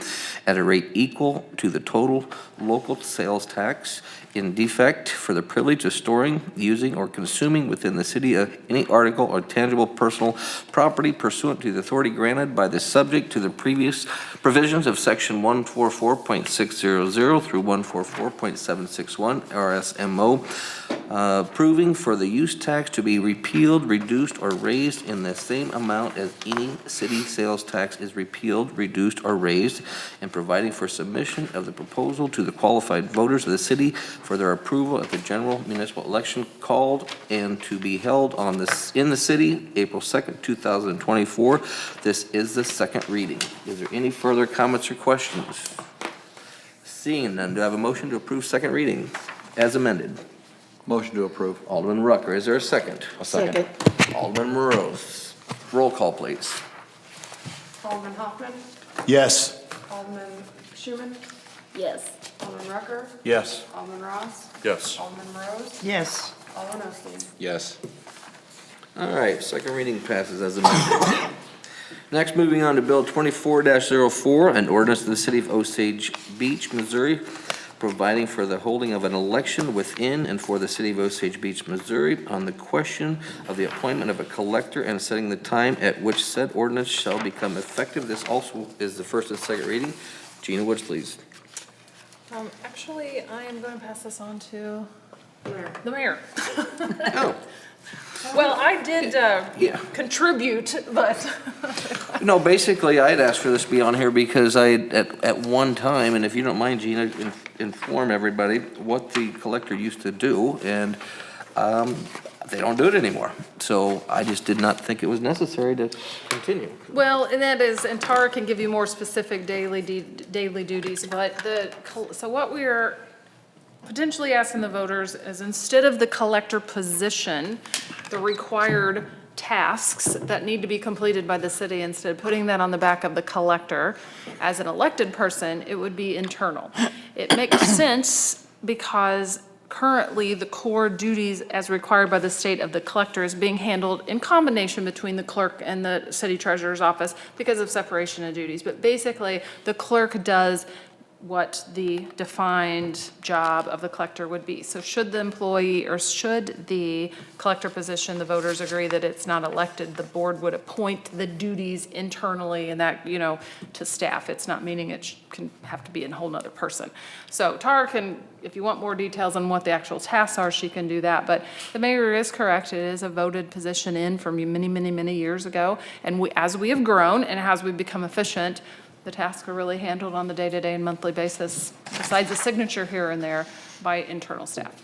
at a rate equal to the total local sales tax in defect for the privilege of storing, using, or consuming within the city of any article or tangible personal property pursuant to the authority granted by the subject to the previous provisions of section 144.600 through 144.761 RSMO, approving for the use tax to be repealed, reduced, or raised in the same amount as any city sales tax is repealed, reduced, or raised, and providing for submission of the proposal to the qualified voters of the city for their approval at the general municipal election called and to be held in the city, April 2nd, 2024. This is the second reading. Is there any further comments or questions? Seeing none, do I have a motion to approve second reading as amended? motion to approve. Alderman Rucker, is there a second? Second. Alderman Morose. Roll call, please. Alderman Hoffman, Yes. Alderman Schuman, Yes. Alderman Rucker, Yes. Alderman Ross, Yes. Alderman Rose, Yes. Alderman Osteen. Yes. All right, second reading passes as amended. Next, moving on to Bill 24-04, an ordinance of the City of Osage Beach, Missouri, providing for the holding of an election within and for the City of Osage Beach, Missouri, on the question of the appointment of a collector and setting the time at which said ordinance shall become effective. This also is the first and second reading. Gina Woods, please. Actually, I am going to pass this on to the mayor. Oh, Well, I did Yeah. contribute, but no, basically, I'd asked for this to be on here because at one time, and if you don't mind, Gina, inform everybody what the collector used to do, and they don't do it anymore. So I just did not think it was necessary to continue. well, and that is, and Tara can give you more specific daily duties, but so what we are potentially asking the voters is, instead of the collector position, the required tasks that need to be completed by the city, instead of putting that on the back of the collector, as an elected person, it would be internal. It makes sense because currently the core duties as required by the state of the collector is being handled in combination between the clerk and the city treasurer's office because of separation of duties. But basically, the clerk does what the defined job of the collector would be. So should the employee, or should the collector position, the voters agree that it's not elected, the board would appoint the duties internally, and that, to staff. It's not meaning it can have to be a whole nother person. So Tara can, if you want more details on what the actual tasks are, she can do that. But the mayor is correct. It is a voted position in from many, many, many years ago. And as we have grown and as we've become efficient, the tasks are really handled on the day-to-day and monthly basis, besides a signature here and there, by internal staff.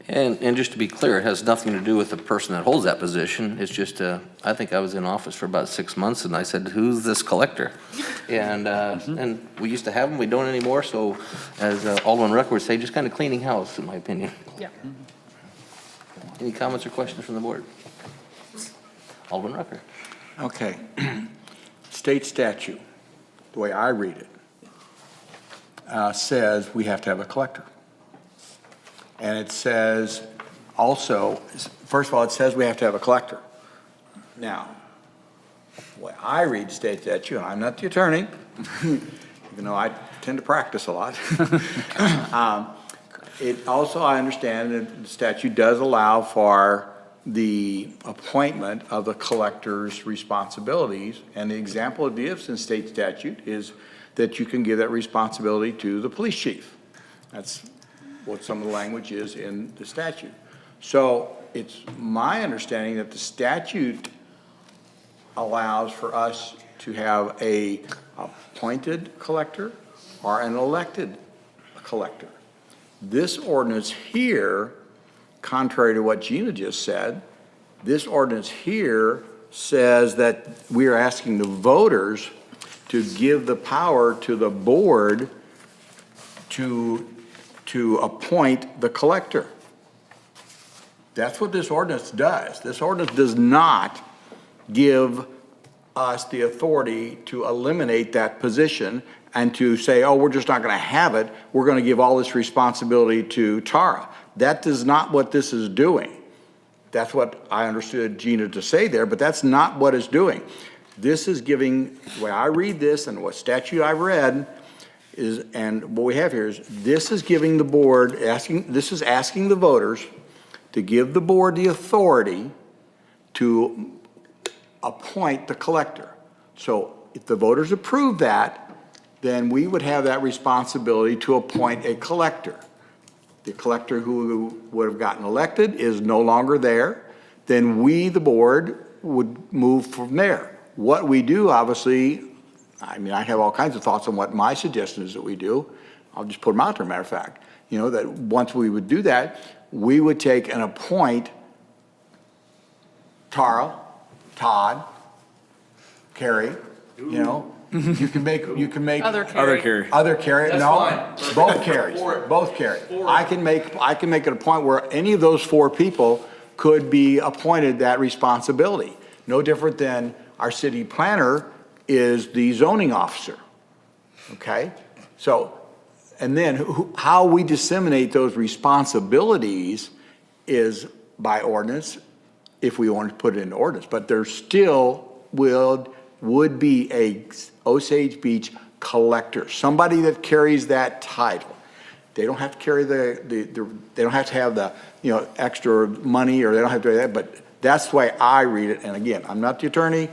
And just to be clear, it has nothing to do with the person that holds that position. It's just, I think I was in office for about 6 months, and I said, who's this collector? And we used to have them, we don't anymore, so as Alderman Rucker would say, just kind of cleaning house, in my opinion. Yeah. Any comments or questions from the board? Alderman Rucker. Okay. State statute, the way I read it, says we have to have a collector. And it says also, first of all, it says we have to have a collector. Now, the way I read state statute, and I'm not the attorney, even though I tend to practice a lot. It also, I understand that the statute does allow for the appointment of the collector's responsibilities. And the example it gives in state statute is that you can give that responsibility to the police chief. That's what some of the language is in the statute. So it's my understanding that the statute allows for us to have a appointed collector or an elected collector. This ordinance here, contrary to what Gina just said, this ordinance here says that we are asking the voters to give the power to the board to appoint the collector. That's what this ordinance does. This ordinance does not give us the authority to eliminate that position and to say, oh, we're just not going to have it. We're going to give all this responsibility to Tara. That is not what this is doing. That's what I understood Gina to say there, but that's not what it's doing. This is giving, the way I read this and what statute I've read is, and what we have here is, this is giving the board, this is asking the voters to give the board the authority to appoint the collector. So if the voters approve that, then we would have that responsibility to appoint a collector. The collector who would have gotten elected is no longer there, then we, the board, would move from there. What we do, obviously, I mean, I have all kinds of thoughts on what my suggestion is that we do. I'll just put them out there, matter of fact. You know, that once we would do that, we would take and appoint Tara, Todd, Carrie, you know, you can make. Other Carrie. Other Carrie, That's no, fine. both Carries, For it. both Carries. For it. I can make it a point where any of those four people could be appointed that responsibility. No different than our city planner is the zoning officer, okay? So, and then how we disseminate those responsibilities is by ordinance, if we want to put it in ordinance, but there still would be a Osage Beach collector, somebody that carries that title. They don't have to carry they don't have to have the, you know, extra money, or they don't have to do that, but that's the way I read it. And again, I'm not the attorney,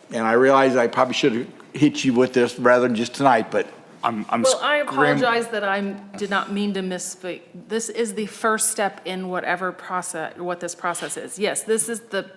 and I realize I probably should have hit you with this rather than just tonight, but Well, I apologize that I did not mean to misspeak. This is the first step in whatever process, what this process is. Yes, this is the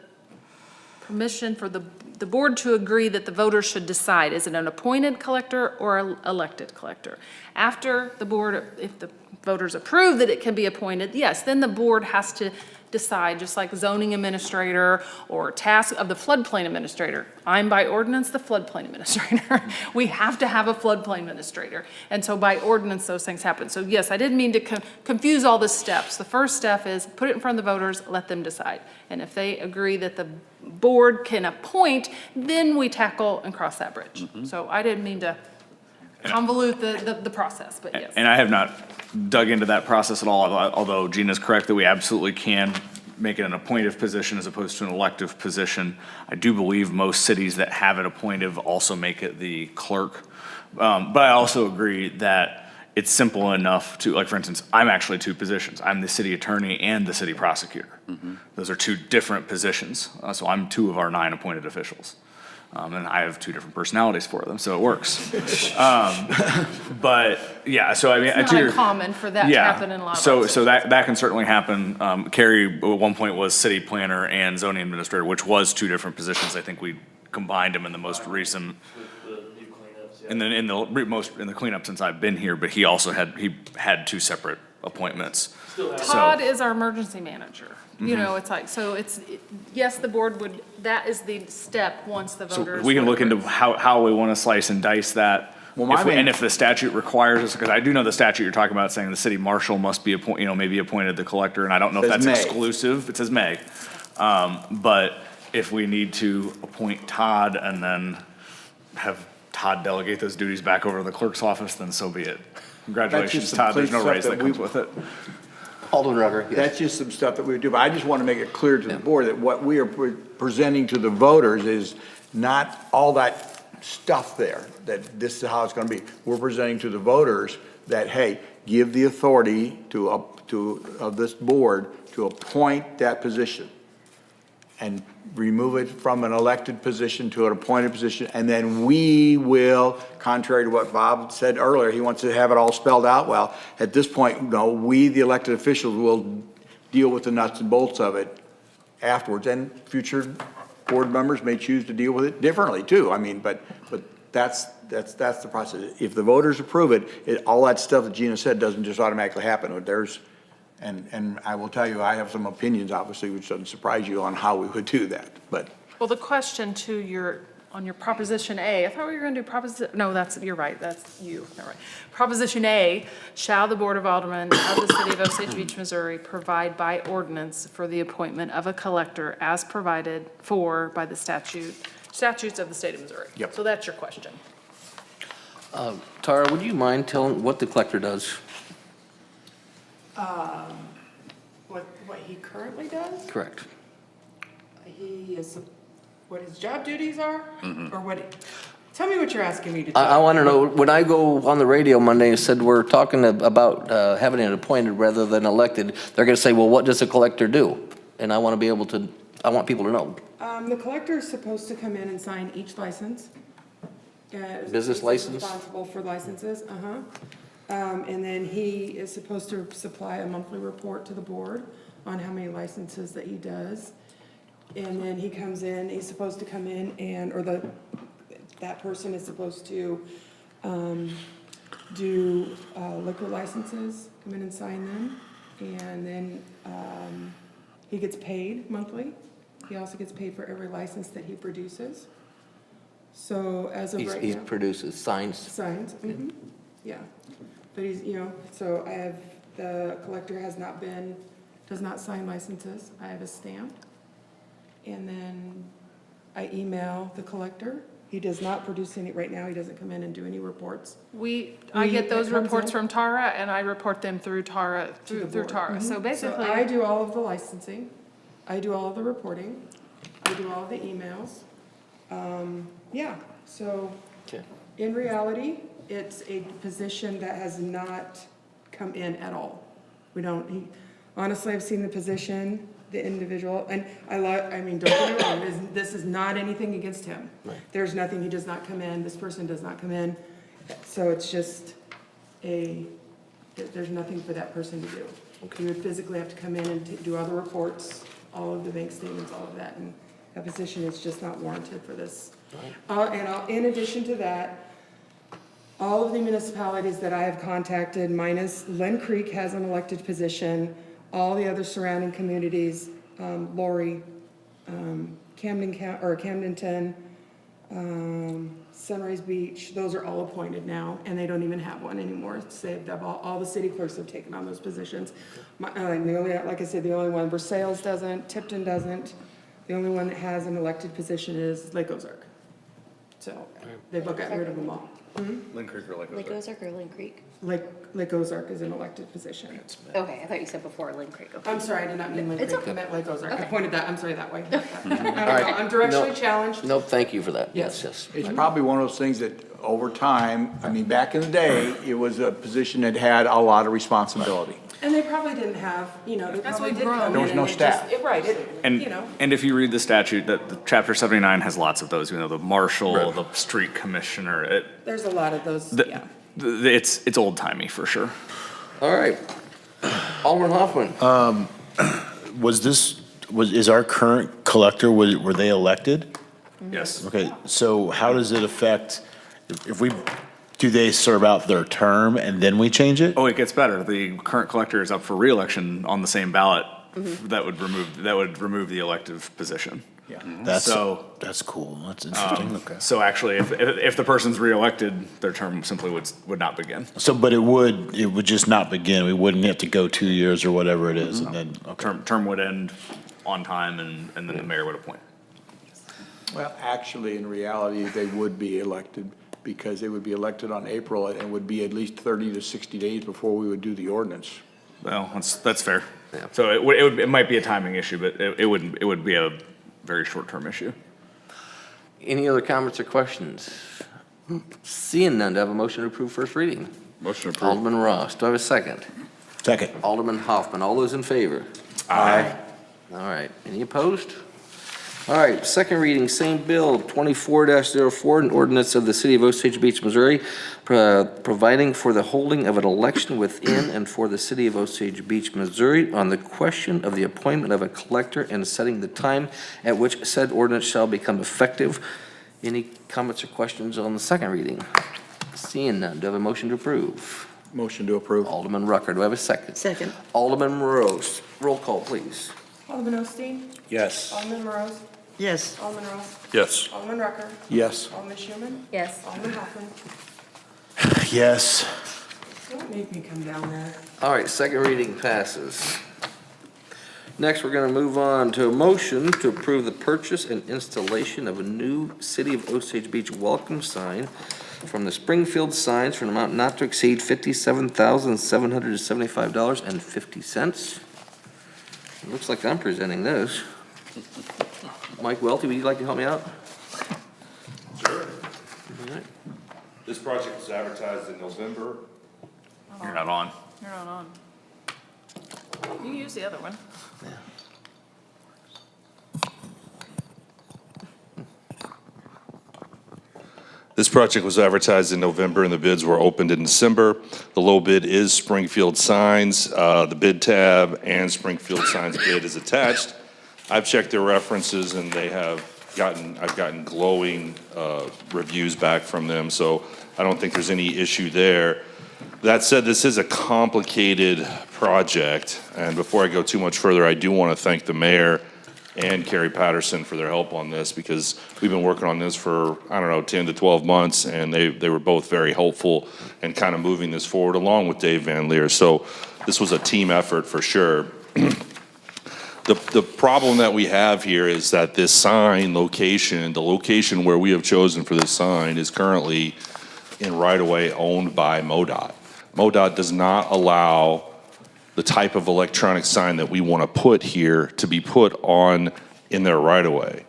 permission for the board to agree that the voters should decide, is it an appointed collector or an elected collector? After the board, if the voters approve that it can be appointed, yes, then the board has to decide, just like zoning administrator or task of the floodplain administrator. I'm by ordinance the floodplain administrator. We have to have a floodplain administrator. And so by ordinance, those things happen. So yes, I didn't mean to confuse all the steps. The first step is put it in front of the voters, let them decide. And if they agree that the board can appoint, then we tackle and cross that bridge. So I didn't mean to convolute the process, but yes. And I have not dug into that process at all, although Gina's correct that we absolutely can make it an appointive position as opposed to an elective position. I do believe most cities that have it appointive also make it the clerk. But I also agree that it's simple enough to, like, for instance, I'm actually two positions. I'm the city attorney and the city prosecutor. Those are two different positions. So I'm 2 of our 9 appointed officials. And I have 2 different personalities for them, so it works. But yeah, so I mean, It's not uncommon for that to happen in a lot of offices. So that can certainly happen. Carrie at one point was city planner and zoning administrator, which was 2 different positions. I think we combined them in the most recent, in the cleanup since I've been here. But he also had 2 separate appointments. Todd is our emergency manager. You know, it's like, so yes, the board would, that is the step once the So voters. we can would look into approve. how we want to slice and dice that. Well, And if the statute requires us, because I do know the statute you're talking about saying the city marshal must be maybe appointed the collector, and I don't know if Says that's may. exclusive. It says may. But if we need to appoint Todd and then have Todd delegate those duties back over to the clerk's office, then so be it. Congratulations, some Todd. There's clean no raise stuff that that comes with it. Alderman Rucker, yes. that's just some stuff that we would do. But I just want to make it clear to the board that what we are presenting to the voters is not all that stuff there, that this is how it's going to be. We're presenting to the voters that, hey, give the authority of this board to appoint that position and remove it from an elected position to an appointed position, and then we will, contrary to what Bob said earlier, he wants to have it all spelled out. Well, at this point, no, we, the elected officials, will deal with the nuts and bolts of it afterwards, and future board members may choose to deal with it differently too. I mean, but that's the process. If the voters approve it, all that stuff that Gina said doesn't just automatically happen. And I will tell you, I have some opinions, obviously, which doesn't surprise you on how we would do that, but. Well, the question on your Proposition A, I thought we were going to do Proposition, no, you're right, that's you, all right. Proposition A, shall the Board of Aldermen of the City of Osage Beach, Missouri provide by ordinance for the appointment of a collector as provided for by the statutes of the state of Missouri? Yep. So that's your question. Tara, would you mind telling what the collector does? What he currently does? Correct. He is, what his job duties are? Or what, tell me what you're asking me to do. I want to know, when I go on the radio Monday and said we're talking about having it appointed rather than elected, they're going to say, well, what does a collector do? And I want to be able to, I want people to know. The collector is supposed to come in and sign each license. Business He's license? Responsible for licenses, and then he is supposed to supply a monthly report to the board on how many licenses that he does. And then he comes in, he's supposed to come in that person is supposed to, do liquor licenses, come in and sign them. And then, he gets paid monthly. He also gets paid for every license that he produces. So as of right now. He produces signs. Signs, yeah. But he's, so the collector does not sign licenses. I have a stamp. And then I email the collector. He does not produce any, right now, he doesn't come in and do any reports. I get those it comes reports in. from Tara, and I report them through Tara, through board. Tara. So basically. So I do all of the licensing. I do all of the reporting. I do all of the emails. Yeah, so Okay. in reality, it's a position that has not come in at all. Honestly, I've seen the position, the individual, and don't get me wrong, this is not anything against him. Right. There's nothing, he does not come in, this person does not come in. So it's just there's nothing for that person to do. You would physically have to come in and do all the reports, all of the bank statements, all of that, and that position is just not warranted for this. In addition to that, all of the municipalities that I have contacted, minus Lynn Creek has an elected position, all the other surrounding communities, Lori, Camdenton, Sunrise Beach, those are all appointed now, and they don't even have one anymore. It's saved up. All the city clerks have taken on those positions. Like I said, the only one, Versailles doesn't, Tipton doesn't. The only one that has an elected position is Lake Ozark. So they've gotten rid of them all. Lynn Creek or Lake Lake Ozark or Lynn Creek? Lake Ozark is an elected position. Okay, I thought you said before Lynn Creek. Okay. I'm sorry, I did not mean Lake It's Creek, I okay. meant Lake Ozark. I Okay. pointed that, I'm sorry, that way. I don't know, right. I'm directionally No. challenged. No, thank you for that. Yes, yes. It's probably one of those things that over time, I mean, back in the day, it was a position that had a lot of responsibility. And they probably didn't have, they That's probably what did grown. come in. There was no and they just- staff. Right, And if you read the statute, that the chapter 79 has lots of those, the marshal, the street commissioner, there's a lot of those, yeah. it's old timey for sure. All right. Alderman Hoffman. Is our current collector, were they elected? Yes. Okay, so how does it affect, do they serve out their term and then we change it? Oh, it gets better. The current collector is up for reelection on the same ballot. That would remove the elective position. Yeah. That's So- cool, that's interesting, okay. So actually, if the person's reelected, their term simply would not begin. So, but it would just not begin, we wouldn't have to go 2 years or whatever it is, and then, okay. Term would end on time, and then the mayor would appoint. Well, actually, in reality, they would be elected because they would be elected on April and would be at least 30 to 60 days before we would do the ordinance. Well, that's fair. So it might be a timing issue, but it would be a very short-term issue. Any other comments or questions? Seeing none, do I have a motion to approve first reading? Motion approved. Alderman Ross, do I have a second? Second. Alderman Hoffman, all those in favor? Aye. All right, any opposed? All right, second reading, same bill, 24-04, an ordinance of the City of Osage Beach, Missouri, providing for the holding of an election within and for the City of Osage Beach, Missouri, on the question of the appointment of a collector and setting the time at which said ordinance shall become effective. Any comments or questions on the second reading? Seeing none, do I have a motion to approve? Motion to approve. Alderman Rucker, do I have a second? Second. Alderman Morose, roll call, please. Alderman Osteen? Yes. Alderman Morose? Yes. Alderman Ross? Yes. Alderman Rucker? Yes. Alderman Schuman? Yes. Alderman Hoffman? Yes. Don't make me come down there. All right, second reading passes. Next, we're going to move on to a motion to approve the purchase and installation of a new City of Osage Beach welcome sign from the Springfield Signs for an amount not to exceed $57,775.50. It looks like I'm presenting those. Mike Welty, would you like to help me out? Sure. All right. This project was advertised in November. You're not on. You're not on. You can use the other one. This project was advertised in November and the bids were opened in December. The low bid is Springfield Signs. The bid tab and Springfield Signs bid is attached. I've checked their references and I've gotten glowing reviews back from them, so I don't think there's any issue there. That said, this is a complicated project, and before I go too much further, I do want to thank the mayor and Carrie Patterson for their help on this, because we've been working on this for, 10 to 12 months, and they were both very helpful in kind of moving this forward, along with Dave Van Leer. So this was a team effort for sure. The problem that we have here is that this sign location, the location where we have chosen for this sign, is currently in right-of-way owned by MoDOT. MoDOT does not allow the type of electronic sign that we want to put here to be put on in their right-of-way.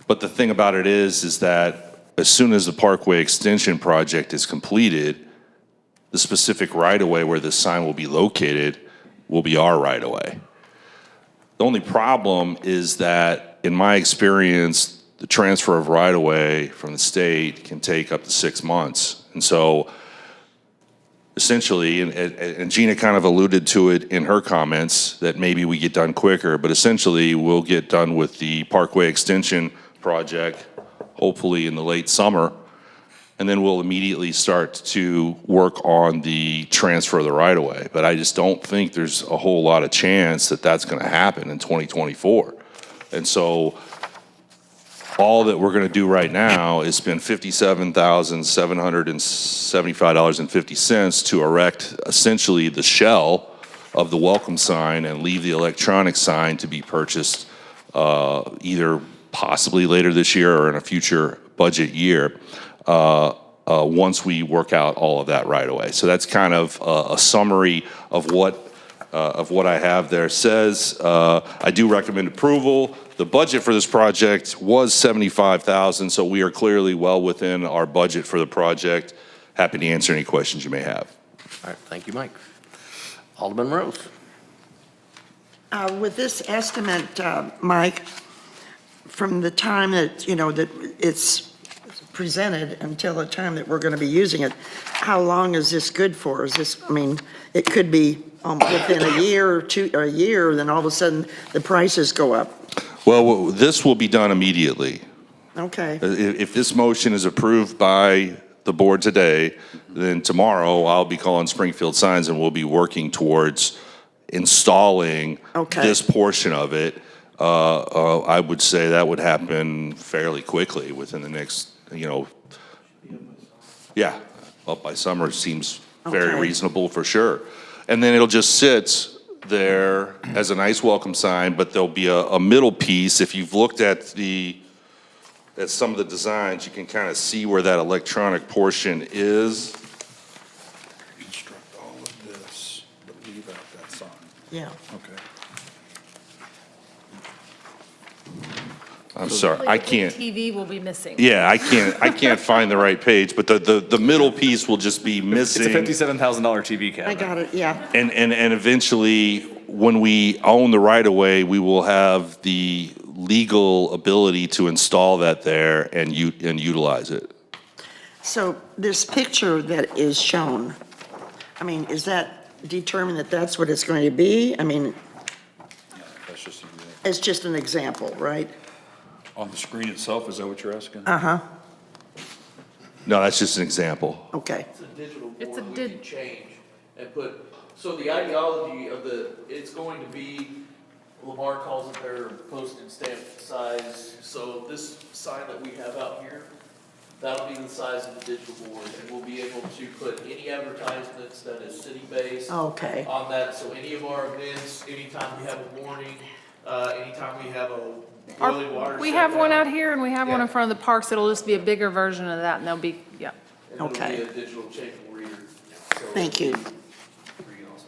But the thing about it is that as soon as the Parkway Extension project is completed, the specific right-of-way where this sign will be located will be our right-of-way. The only problem is that, in my experience, the transfer of right-of-way from the state can take up to 6 months. And so essentially, and Gina kind of alluded to it in her comments, that maybe we get done quicker, but essentially we'll get done with the Parkway Extension project, hopefully in the late summer, and then we'll immediately start to work on the transfer of the right-of-way. But I just don't think there's a whole lot of chance that that's going to happen in 2024. And so all that we're going to do right now is spend $57,775.50 to erect essentially the shell of the welcome sign and leave the electronic sign to be purchased either possibly later this year or in a future budget year once we work out all of that right away. So that's kind of a summary of what I have there. Says I do recommend approval. The budget for this project was $75,000, so we are clearly well within our budget for the project. Happy to answer any questions you may have. All right, thank you, Mike. Alderman Rose. With this estimate, Mike, from the time that, that it's presented until the time that we're going to be using it, how long is this good for? Is this, it could be within a year or two, or a year, then all of a sudden the prices go up. Well, this will be done immediately. Okay. If this motion is approved by the board today, then tomorrow I'll be calling Springfield Signs and we'll be working towards installing this portion of it. I would say that would happen fairly quickly within the next, up by summer seems very reasonable for sure. And then it'll just sit there as a nice welcome sign, but there'll be a middle piece. If you've looked at some of the designs, you can kind of see where that electronic portion is. Construct all of this, but leave out that sign. Yeah. Okay. I'm sorry, I can't. TV will be missing. Yeah, I can't find the right page, but the middle piece will just be missing. It's a $57,000 TV cabinet. I got it, yeah. And eventually, when we own the right-of-way, we will have the legal ability to install that there and utilize it. So this picture that is shown, I mean, is that determined that that's what it's going to be? I mean, That's just it's just an example, right? on the screen itself, is that what you're asking? Uh-huh, No, that's just an example. okay. It's a digital It's board a we dig- can change and put, so the ideology of it's going to be, Lamar calls it their postage stamp size. So this sign that we have out here, that'll be the size of the digital board, and we'll be able to put any advertisements that is city-based Okay. on that. So any of our events, anytime we have a warning, anytime we have a boiling water We have one shutdown, out here and we have one in Yeah. front of the parks. It'll just be a bigger version of that and they'll be, yeah. and it'll Okay. be a digital chain reader. So Thank you. read also.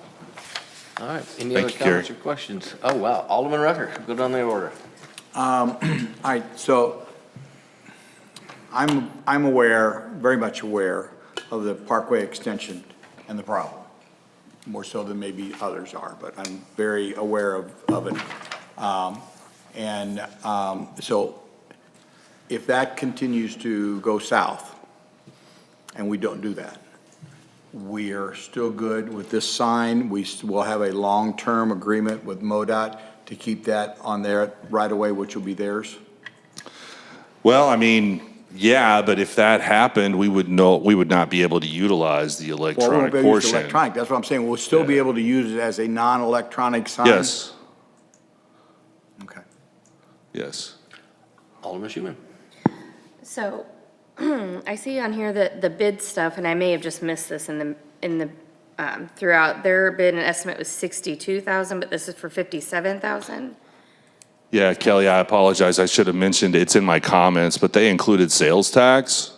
All right, any Thank other you, Kerry. comments or questions? Oh, wow, Alderman Rucker, go down the order. All right, so I'm aware, very much aware of the Parkway extension and the problem, more so than maybe others are, but I'm very aware of it. So if that continues to go south and we don't do that, we are still good with this sign. We will have a long-term agreement with MoDOT to keep that on their right away, which will be theirs. Well, I mean, yeah, but if that happened, we would not be able to utilize the Well, we won't electronic be able to use portion. electronic, that's what I'm saying. We'll still be able to use it as a non-electronic sign? Yes, Okay. yes. Alderman Schuman. So, I see on here that the bid stuff, and I may have just missed this in the, throughout, their bid and estimate was 62,000, but this is for 57,000? Yeah, Kelly, I apologize. I should have mentioned, it's in my comments, but they included sales tax.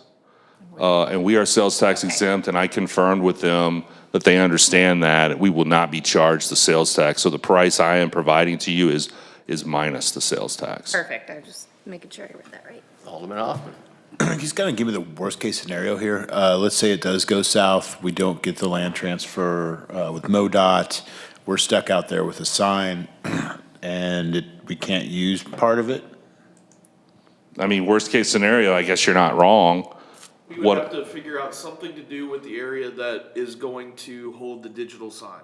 And we are sales tax exempt, and I confirmed with them that they understand that we will not be charged the sales tax. So the price I am providing to you is minus the sales tax. Perfect, I was just making sure I read that right. Alderman Hoffman. He's got to give me the worst case scenario here. Let's say it does go south. We don't get the land transfer with MoDOT. We're stuck out there with a sign and we can't use part of it. I mean, worst case scenario, I guess you're not wrong. We would What- have to figure out something to do with the area that is going to hold the digital sign.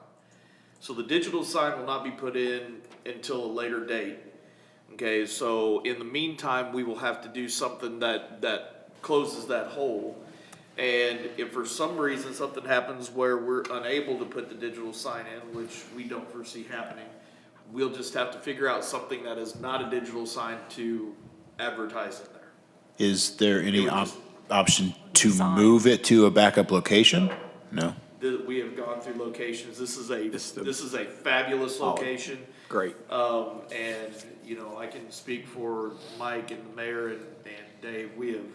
So the digital sign will not be put in until a later date. Okay, so in the meantime, we will have to do something that closes that hole. And if for some reason something happens where we're unable to put the digital sign in, which we don't foresee happening, we'll just have to figure out something that is not a digital sign to advertise in there. Is there any It would just- option to move it to a backup location? No. We have gone through locations. This is a fabulous location. Great. And, you know, I can speak for Mike and the mayor and Dave. We have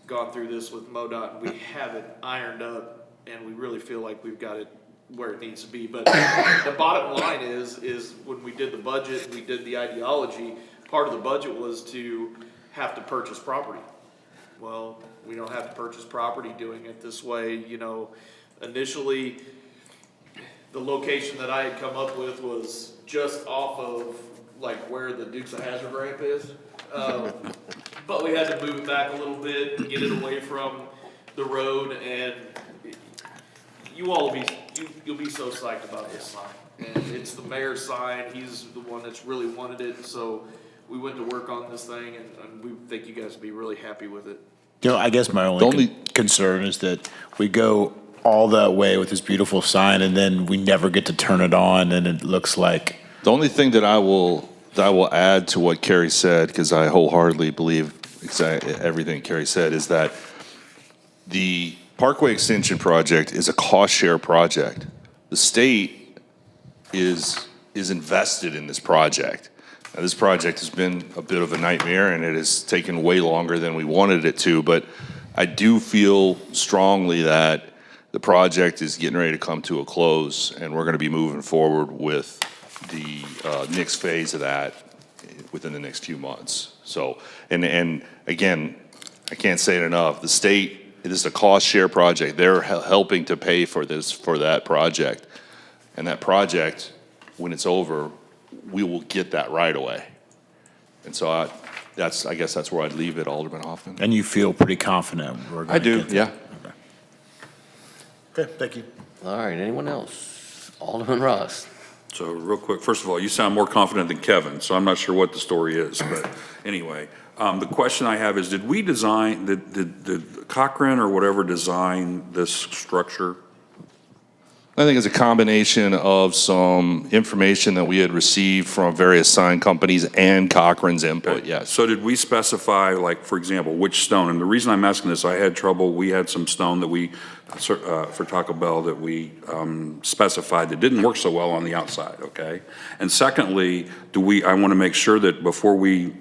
gone through this with MoDOT and we have it ironed up and we really feel like we've got it where it needs to be. But the bottom line is when we did the budget, we did the ideology, part of the budget was to have to purchase property. Well, we don't have to purchase property doing it this way, you know. Initially, the location that I had come up with was just off of like where the Dukes of Hazzard ramp is. But we had to move it back a little bit and get it away from the road, and you'll be so psyched about this sign. And it's the mayor's sign, he's the one that's really wanted it, so we went to work on this thing and we think you guys will be really happy with it. You know, I guess my only concern is that we go all that way with this beautiful sign and then we never get to turn it on and it looks like. The only thing that I will add to what Kerry said, because I wholeheartedly believe exactly everything Kerry said, is that the Parkway Extension project is a cost share project. The state is invested in this project. Now, this project has been a bit of a nightmare and it has taken way longer than we wanted it to, but I do feel strongly that the project is getting ready to come to a close and we're going to be moving forward with the next phase of that within the next few months. So, and again, I can't say it enough, the state, this is a cost share project. They're helping to pay for that project. And that project when it's over, we will get that right away. And so I guess that's where I'd leave it, Alderman Hoffman. And you feel pretty confident we're going I to do, get that? yeah. Okay, thank you. All right, anyone else? Alderman Ross. So real quick, first of all, you sound more confident than Kevin, so I'm not sure what the story is, but anyway. The question I have is, did we design, did Cochran or whatever design this structure? I think it's a combination of some information that we had received from various sign companies and Cochran's input, yes. So did we specify, like, for example, which stone? And the reason I'm asking this, I had trouble, we had some stone that we, for Taco Bell, that we specified that didn't work so well on the outside, okay? And secondly, I want to make sure that before we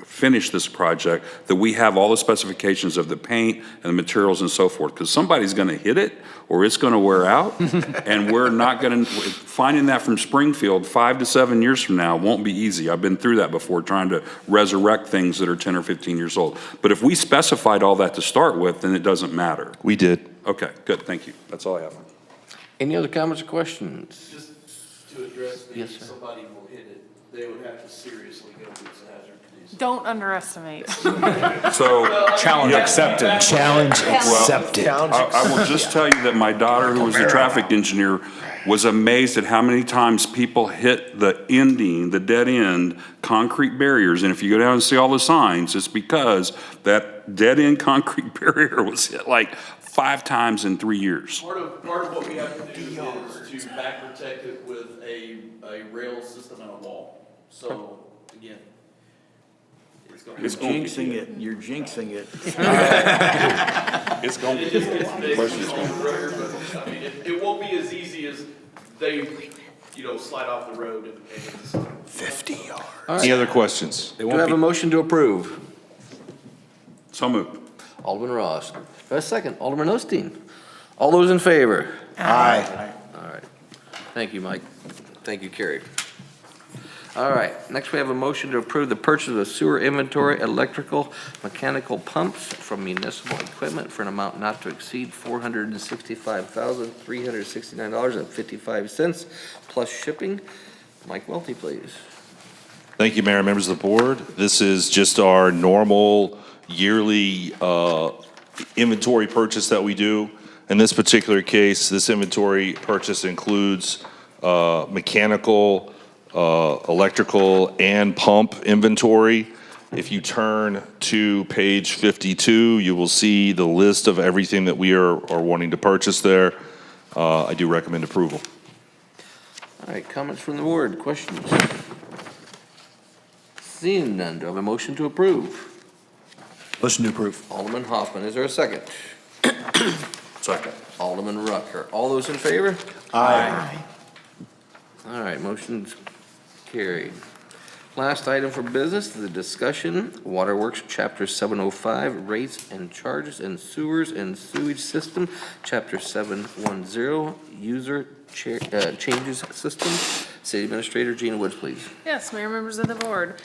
finish this project, that we have all the specifications of the paint and the materials and so forth, because somebody's going to hit it or it's going to wear out, and we're not going to, finding that from Springfield 5 to 7 years from now won't be easy. I've been through that before, trying to resurrect things that are 10 or 15 years old. But if we specified all that to start with, then it doesn't matter. We did. Okay, good, thank you. That's all I have. Any other comments or questions? Just to address Yes, sir. somebody will hit it, they would have to seriously go through this hazard. Don't underestimate. So, Challenge accepted. Challenge accepted. I will just tell you that my daughter, who was a traffic engineer, was amazed at how many times people hit the ending, the dead end, concrete barriers. And if you go down and see all the signs, it's because that dead end concrete barrier was hit like 5 times in 3 years. Part of what we have to do is to back protect it with a rail system and a wall. So, again, You're jinxing it, you're jinxing it. It's going to be. I mean, it won't be as easy as they, slide off the road and hit the sign. 50 yards. Any other questions? Do I have a motion to approve? So moved. Alderman Ross. Do I have a second? Alderman Osteen. All those in favor? Aye. All right. Thank you, Mike. Thank you, Carrie. All right, next we have a motion to approve the purchase of sewer inventory, electrical, mechanical pumps from municipal equipment for an amount not to exceed $465,369.55 plus shipping. Mike Welty, please. Thank you, Mayor and members of the board. This is just our normal yearly inventory purchase that we do. In this particular case, this inventory purchase includes mechanical, electrical, and pump inventory. If you turn to page 52, you will see the list of everything that we are wanting to purchase there. I do recommend approval. All right, comments from the board, questions? Seeing none, do I have a motion to approve? Motion to approve. Alderman Hoffman, is there a second? Second. Alderman Rucker. All those in favor? Aye. All right, motion's carried. Last item for business, the discussion, Waterworks, Chapter 705, Rates and Charges and Sewers and Sewage System, Chapter 710, User Changes System. City Administrator Gina Woods, please. Yes, Mayor, members of the board.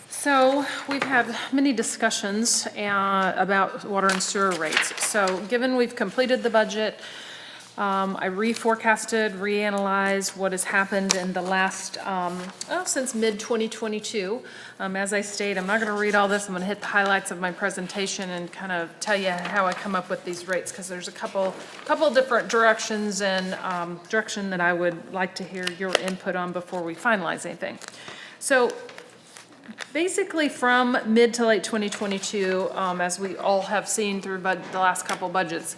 So we've had many discussions about water and sewer rates. So given we've completed the budget, I reforecasted, reanalyzed what has happened in the last, since mid-2022. As I state, I'm not going to read all this. I'm going to hit the highlights of my presentation and kind of tell you how I come up with these rates, because there's a couple different directions and direction that I would like to hear your input on before we finalize anything. So basically, from mid to late 2022, as we all have seen through the last couple budgets,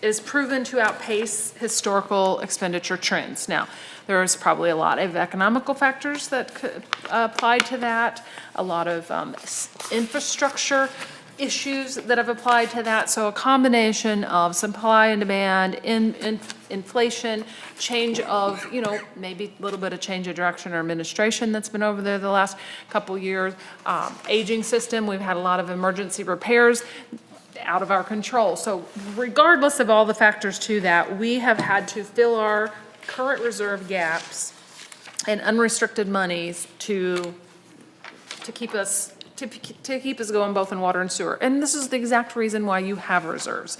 is proven to outpace historical expenditure trends. Now, there's probably a lot of economical factors that could apply to that, a lot of infrastructure issues that have applied to that. So a combination of supply and demand, inflation, change of, maybe a little bit of change of direction or administration that's been over there the last couple years, aging system. We've had a lot of emergency repairs out of our control. So regardless of all the factors to that, we have had to fill our current reserve gaps and unrestricted monies to keep us going both in water and sewer. And this is the exact reason why you have reserves.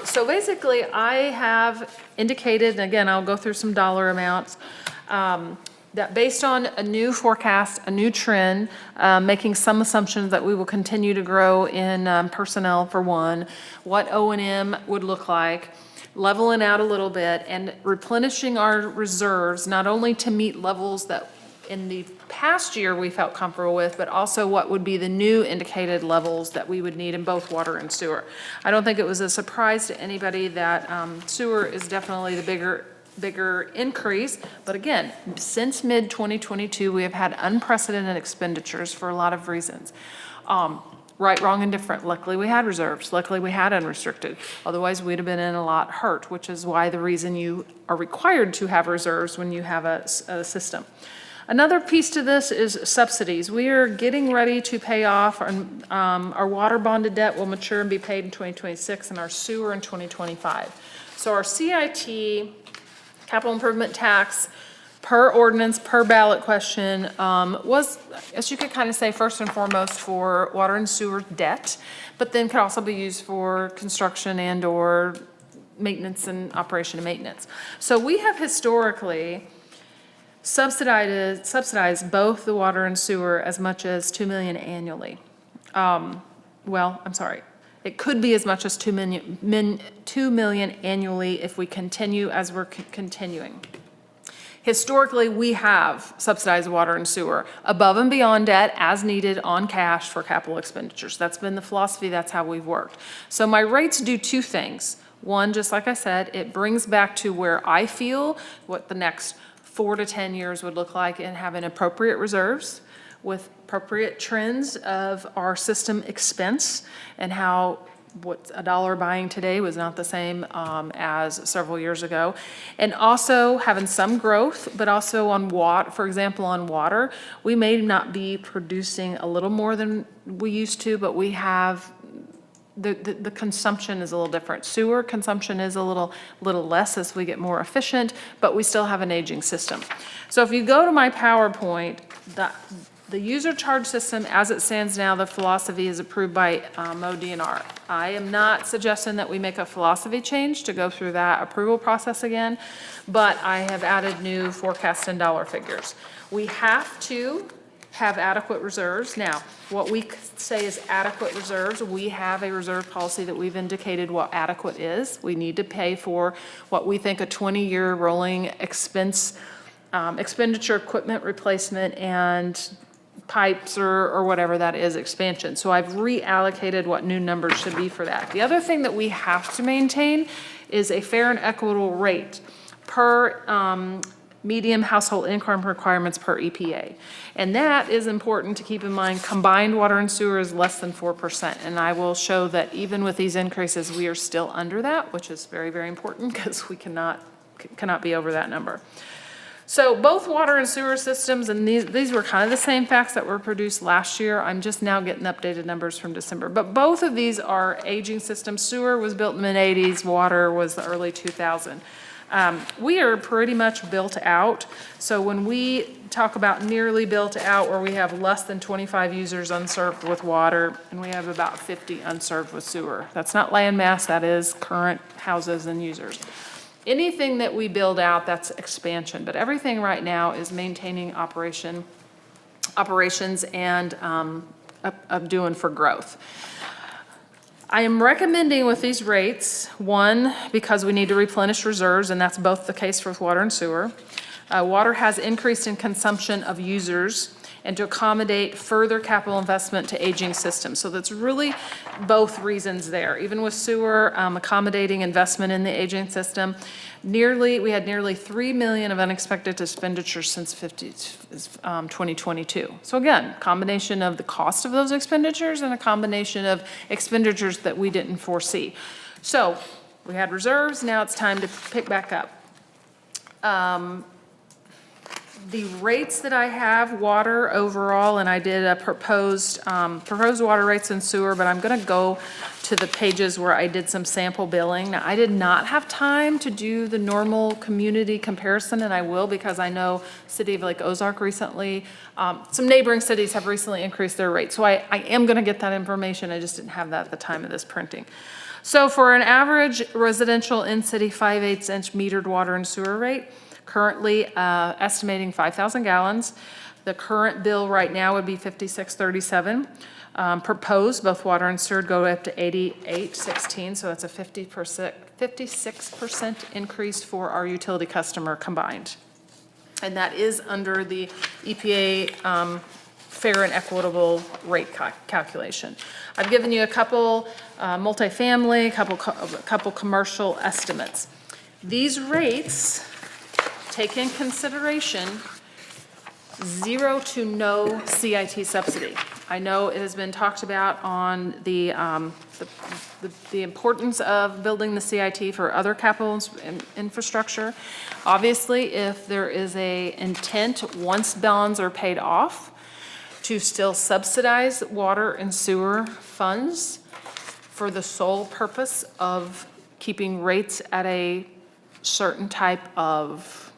So basically, I have indicated, and again, I'll go through some dollar amounts, that based on a new forecast, a new trend, making some assumptions that we will continue to grow in personnel for one, what O&M would look like, leveling out a little bit, and replenishing our reserves, not only to meet levels that in the past year we felt comfortable with, but also what would be the new indicated levels that we would need in both water and sewer. I don't think it was a surprise to anybody that sewer is definitely the bigger increase, but again, since mid-2022, we have had unprecedented expenditures for a lot of reasons. Right, wrong, and different. Luckily, we had reserves. Luckily, we had unrestricted. Otherwise, we'd have been in a lot hurt, which is why the reason you are required to have reserves when you have a system. Another piece to this is subsidies. We are getting ready to pay off our water bonded debt will mature and be paid in 2026, and our sewer in 2025. So our CIT, capital improvement tax, per ordinance, per ballot question, was, as you could kind of say, first and foremost for water and sewer debt, but then could also be used for construction and or maintenance and operation and maintenance. So we have historically subsidized both the water and sewer as much as $2 million annually. Well, I'm sorry. It could be as much as $2 million annually if we continue as we're continuing. Historically, we have subsidized water and sewer above and beyond debt as needed on cash for capital expenditures. That's been the philosophy. That's how we've worked. So my rates do two things. One, just like I said, it brings back to where I feel what the next 4 to 10 years would look like and having appropriate reserves with appropriate trends of our system expense and how what $1 buying today was not the same as several years ago. And also having some growth, but also on water, for example, on water, we may not be producing a little more than we used to, but we have the consumption is a little different. Sewer consumption is a little less as we get more efficient, but we still have an aging system. So if you go to my PowerPoint, the user charge system, as it stands now, the philosophy is approved by MoDNR. I am not suggesting that we make a philosophy change to go through that approval process again, but I have added new forecasts and dollar figures. We have to have adequate reserves. Now, what we say is adequate reserves, we have a reserve policy that we've indicated what adequate is. We need to pay for what we think a 20-year rolling expenditure equipment replacement and pipes or whatever that is, expansion. So I've reallocated what new numbers should be for that. The other thing that we have to maintain is a fair and equitable rate per medium household income requirements per EPA. And that is important to keep in mind. Combined water and sewer is less than 4%. And I will show that even with these increases, we are still under that, which is very, very important because we cannot be over that number. So both water and sewer systems, and these were kind of the same facts that were produced last year. I'm just now getting updated numbers from December. But both of these are aging systems. Sewer was built in the mid-'80s. Water was the early 2000s. We are pretty much built out. So when we talk about nearly built out, where we have less than 25 users unserved with water, and we have about 50 unserved with sewer. That's not land mass, that is current houses and users. Anything that we build out, that's expansion, but everything right now is maintaining operations and of doing for growth. I am recommending with these rates, one, because we need to replenish reserves, and that's both the case for water and sewer. Water has increased in consumption of users and to accommodate further capital investment to aging systems. So that's really both reasons there. Even with sewer, accommodating investment in the aging system, we had nearly $3 million of unexpected expenditures since 2022. So again, combination of the cost of those expenditures and a combination of expenditures that we didn't foresee. So we had reserves, now it's time to pick back up. the rates that I have, water overall, and I did a proposed water rates and sewer, but I'm gonna go to the pages where I did some sample billing. Now, I did not have time to do the normal community comparison, and I will because I know City of Lake Ozark recently, some neighboring cities have recently increased their rates. So I am gonna get that information, I just didn't have that at the time of this printing. So for an average residential in-city 5/8 inch metered water and sewer rate, currently estimating 5,000 gallons. The current bill right now would be $56.37. Proposed, both water and sewer go up to $88.16, so that's a 56% increase for our utility customer combined. And that is under the EPA fair and equitable rate calculation. I've given you a couple multifamily, a couple commercial estimates. These rates take in consideration 0 to no CIT subsidy. I know it has been talked about on the importance of building the CIT for other capital infrastructure. Obviously, if there is a intent, once bonds are paid off, to still subsidize water and sewer funds for the sole purpose of keeping rates at a certain type of,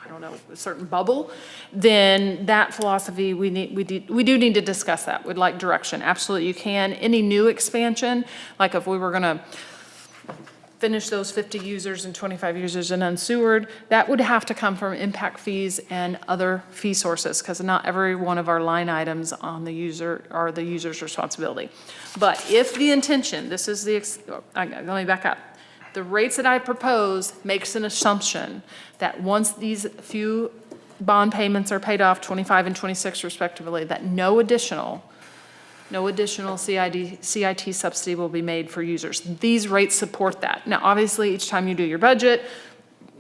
I don't know, a certain bubble, then that philosophy, we do need to discuss that. We'd like direction. Absolutely, you can. Any new expansion, like if we were gonna finish those 50 users and 25 users in unsewered, that would have to come from impact fees and other fee sources, because not every one of our line items on the user are the user's responsibility. But if the intention, this is the, let me back up. The rates that I propose makes an assumption that once these few bond payments are paid off, 25 and 26 respectively, that no additional CIT subsidy will be made for users. These rates support that. Now, obviously, each time you do your budget,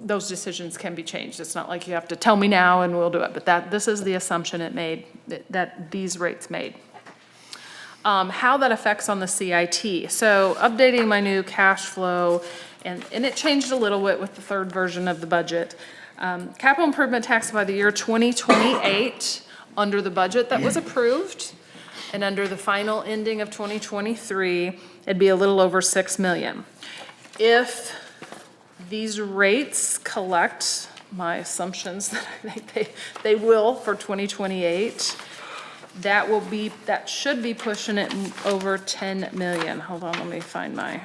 those decisions can be changed. It's not like you have to tell me now and we'll do it, but this is the assumption it made, that these rates made. How that affects on the CIT. So updating my new cash flow, and it changed a little bit with the third version of the budget. Capital improvement tax by the year 2028, under the budget that was approved, and under the final ending of 2023, it'd be a little over 6 million. If these rates collect, my assumptions that I think they will for 2028, that should be pushing it over 10 million. Hold on, let me find my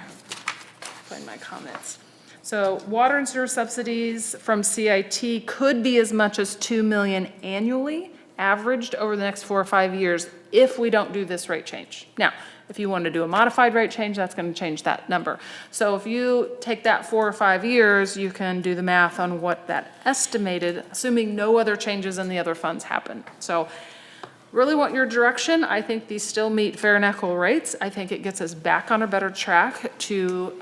comments. So water and sewer subsidies from CIT could be as much as 2 million annually, averaged over the next 4 or 5 years, if we don't do this rate change. Now, if you want to do a modified rate change, that's going to change that number. So if you take that 4 or 5 years, you can do the math on what that estimated, assuming no other changes in the other funds happen. So really want your direction. I think these still meet fair and equitable rates. I think it gets us back on a better track to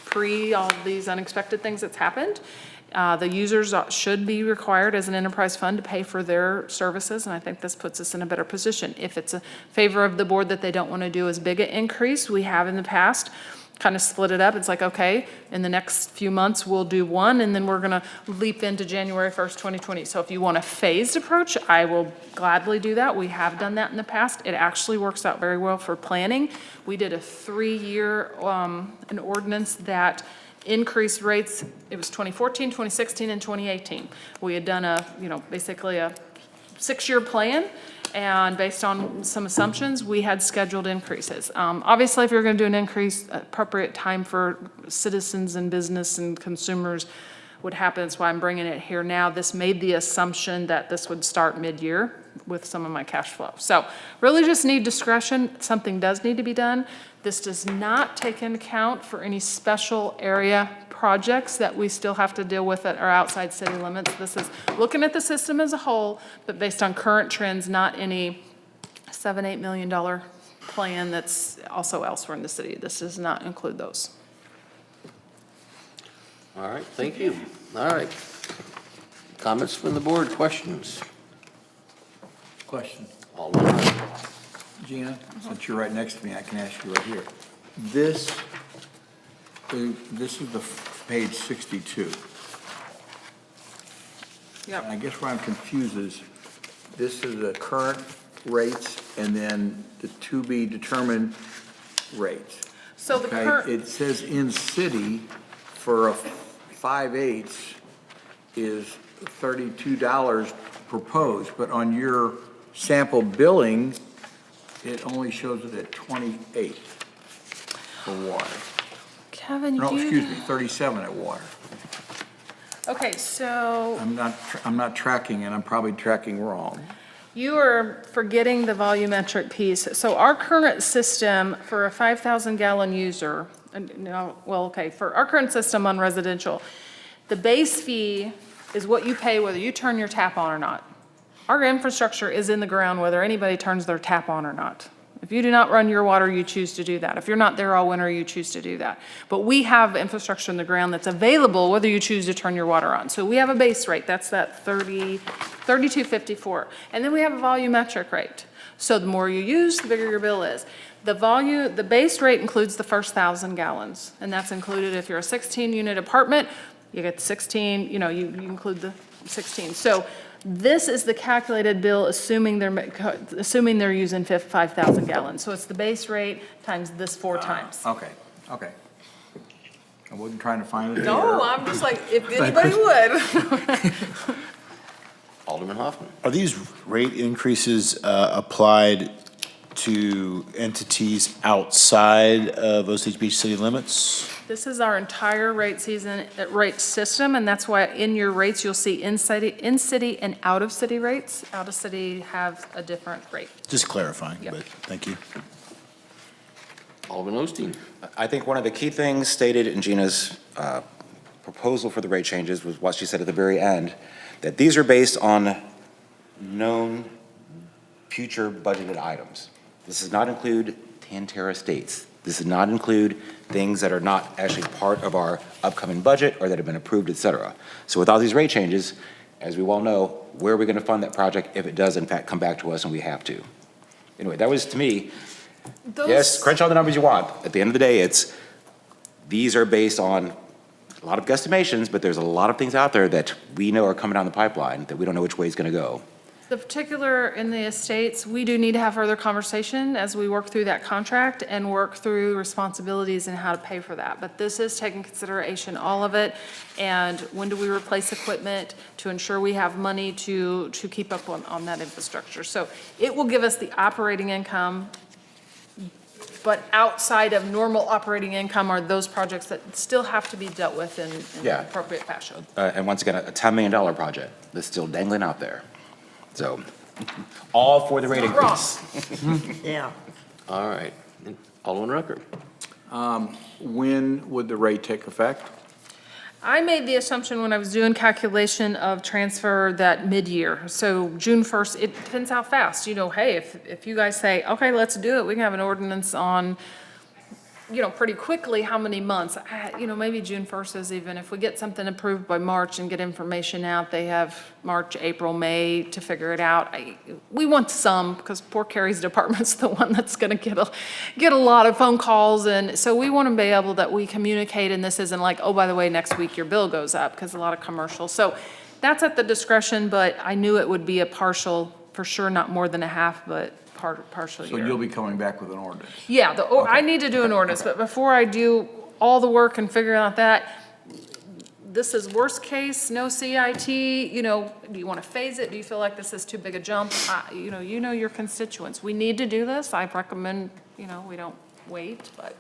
pre all these unexpected things that's happened. The users should be required as an enterprise fund to pay for their services, and I think this puts us in a better position. If it's a favor of the board that they don't want to do as big an increase, we have in the past kind of split it up. It's like, okay, in the next few months, we'll do one, and then we're going to leap into January 1st, 2020. So if you want a phased approach, I will gladly do that. We have done that in the past. It actually works out very well for planning. We did a 3-year an ordinance that increased rates. It was 2014, 2016, and 2018. We had done basically a 6-year plan, and based on some assumptions, we had scheduled increases. Obviously, if you're going to do an increase, appropriate time for citizens and business and consumers would happen. That's why I'm bringing it here now. This made the assumption that this would start mid-year with some of my cash flow. So really just need discretion. Something does need to be done. This does not take into account for any special area projects that we still have to deal with that are outside city limits. This is looking at the system as a whole, but based on current trends, not any $7-8 million plan that's also elsewhere in the city. This does not include those. All right, thank you. All right. Comments from the board, questions? Question. Alderman. Gina, since you're right next to me, I can ask you right here. This is the page 62. Yep. I guess where I'm confused is, this is the current rates and then the to-be-determined rates. So the Okay, current, it says in city for a 5/8 is $32 proposed, but on your sample billing, it only shows it at 28 for water. Kevin, No, you. excuse me, 37 at water. Okay, so I'm not tracking, and I'm probably tracking wrong. you are forgetting the volumetric piece. So our current system for a 5,000 gallon user, no, well, okay, for our current system on residential, the base fee is what you pay whether you turn your tap on or not. Our infrastructure is in the ground whether anybody turns their tap on or not. If you do not run your water, you choose to do that. If you're not there all winter, you choose to do that. But we have infrastructure in the ground that's available whether you choose to turn your water on. So we have a base rate, that's that 32.54. And then we have a volumetric rate. So the more you use, the bigger your bill is. The base rate includes the first 1,000 gallons, and that's included if you're a 16-unit apartment, you get 16, you include the 16. So this is the calculated bill, assuming they're using 5,000 gallons. So it's the base rate times this 4 times. Okay. I wasn't trying to find it. No, I'm just like, if anybody would. Alderman Hoffman. Are these rate increases applied to entities outside of Osage Beach city limits? This is our entire rate system, and that's why in your rates, you'll see in-city and out-of-city rates. Out-of-city have a different rate. Just clarifying, Yep. but thank you. Alderman Osteen. I think one of the key things stated in Gina's proposal for the rate changes was what she said at the very end, that these are based on known future budgeted items. This does not include Tantera Estates. This does not include things that are not actually part of our upcoming budget or that have been approved, et cetera. So with all these rate changes, as we well know, where are we going to fund that project if it does in fact come back to us and we have to? Anyway, that was to me, yes, crunch all the numbers you want. At the end of the day, these are based on a lot of guesstimations, but there's a lot of things out there that we know are coming down the pipeline that we don't know which way it's going to go. The particular in the estates, we do need to have further conversation as we work through that contract and work through responsibilities and how to pay for that. But this is taking consideration, all of it. And when do we replace equipment to ensure we have money to keep up on that infrastructure? So it will give us the operating income, but outside of normal operating income are those projects that still have to be dealt with in Yeah. an appropriate fashion. And once again, a $10 million project that's still dangling out there. So, all for the rate increase. Yeah. All right. Alderman Rucker. When would the rate take effect? I made the assumption when I was doing calculation of transfer that mid-year, so June 1st, it depends how fast, hey, if you guys say, okay, let's do it, we can have an ordinance on, pretty quickly, how many months? Maybe June 1st is even, if we get something approved by March and get information out, they have March, April, May to figure it out. We want some, because poor Carrie's department's the one that's gonna get a lot of phone calls, and so we want to be able that we communicate, and this isn't like, oh, by the way, next week your bill goes up, because a lot of commercials. So that's at the discretion, but I knew it would be a partial, for sure, not more than a half, but partial So year. you'll be coming back with an ordinance? Yeah, I need to do an ordinance, but before I do all the work and figure out that, this is worst case, no CIT, do you want to phase it? Do you feel like this is too big a jump? You know your constituents. We need to do this. I recommend, we don't wait, but.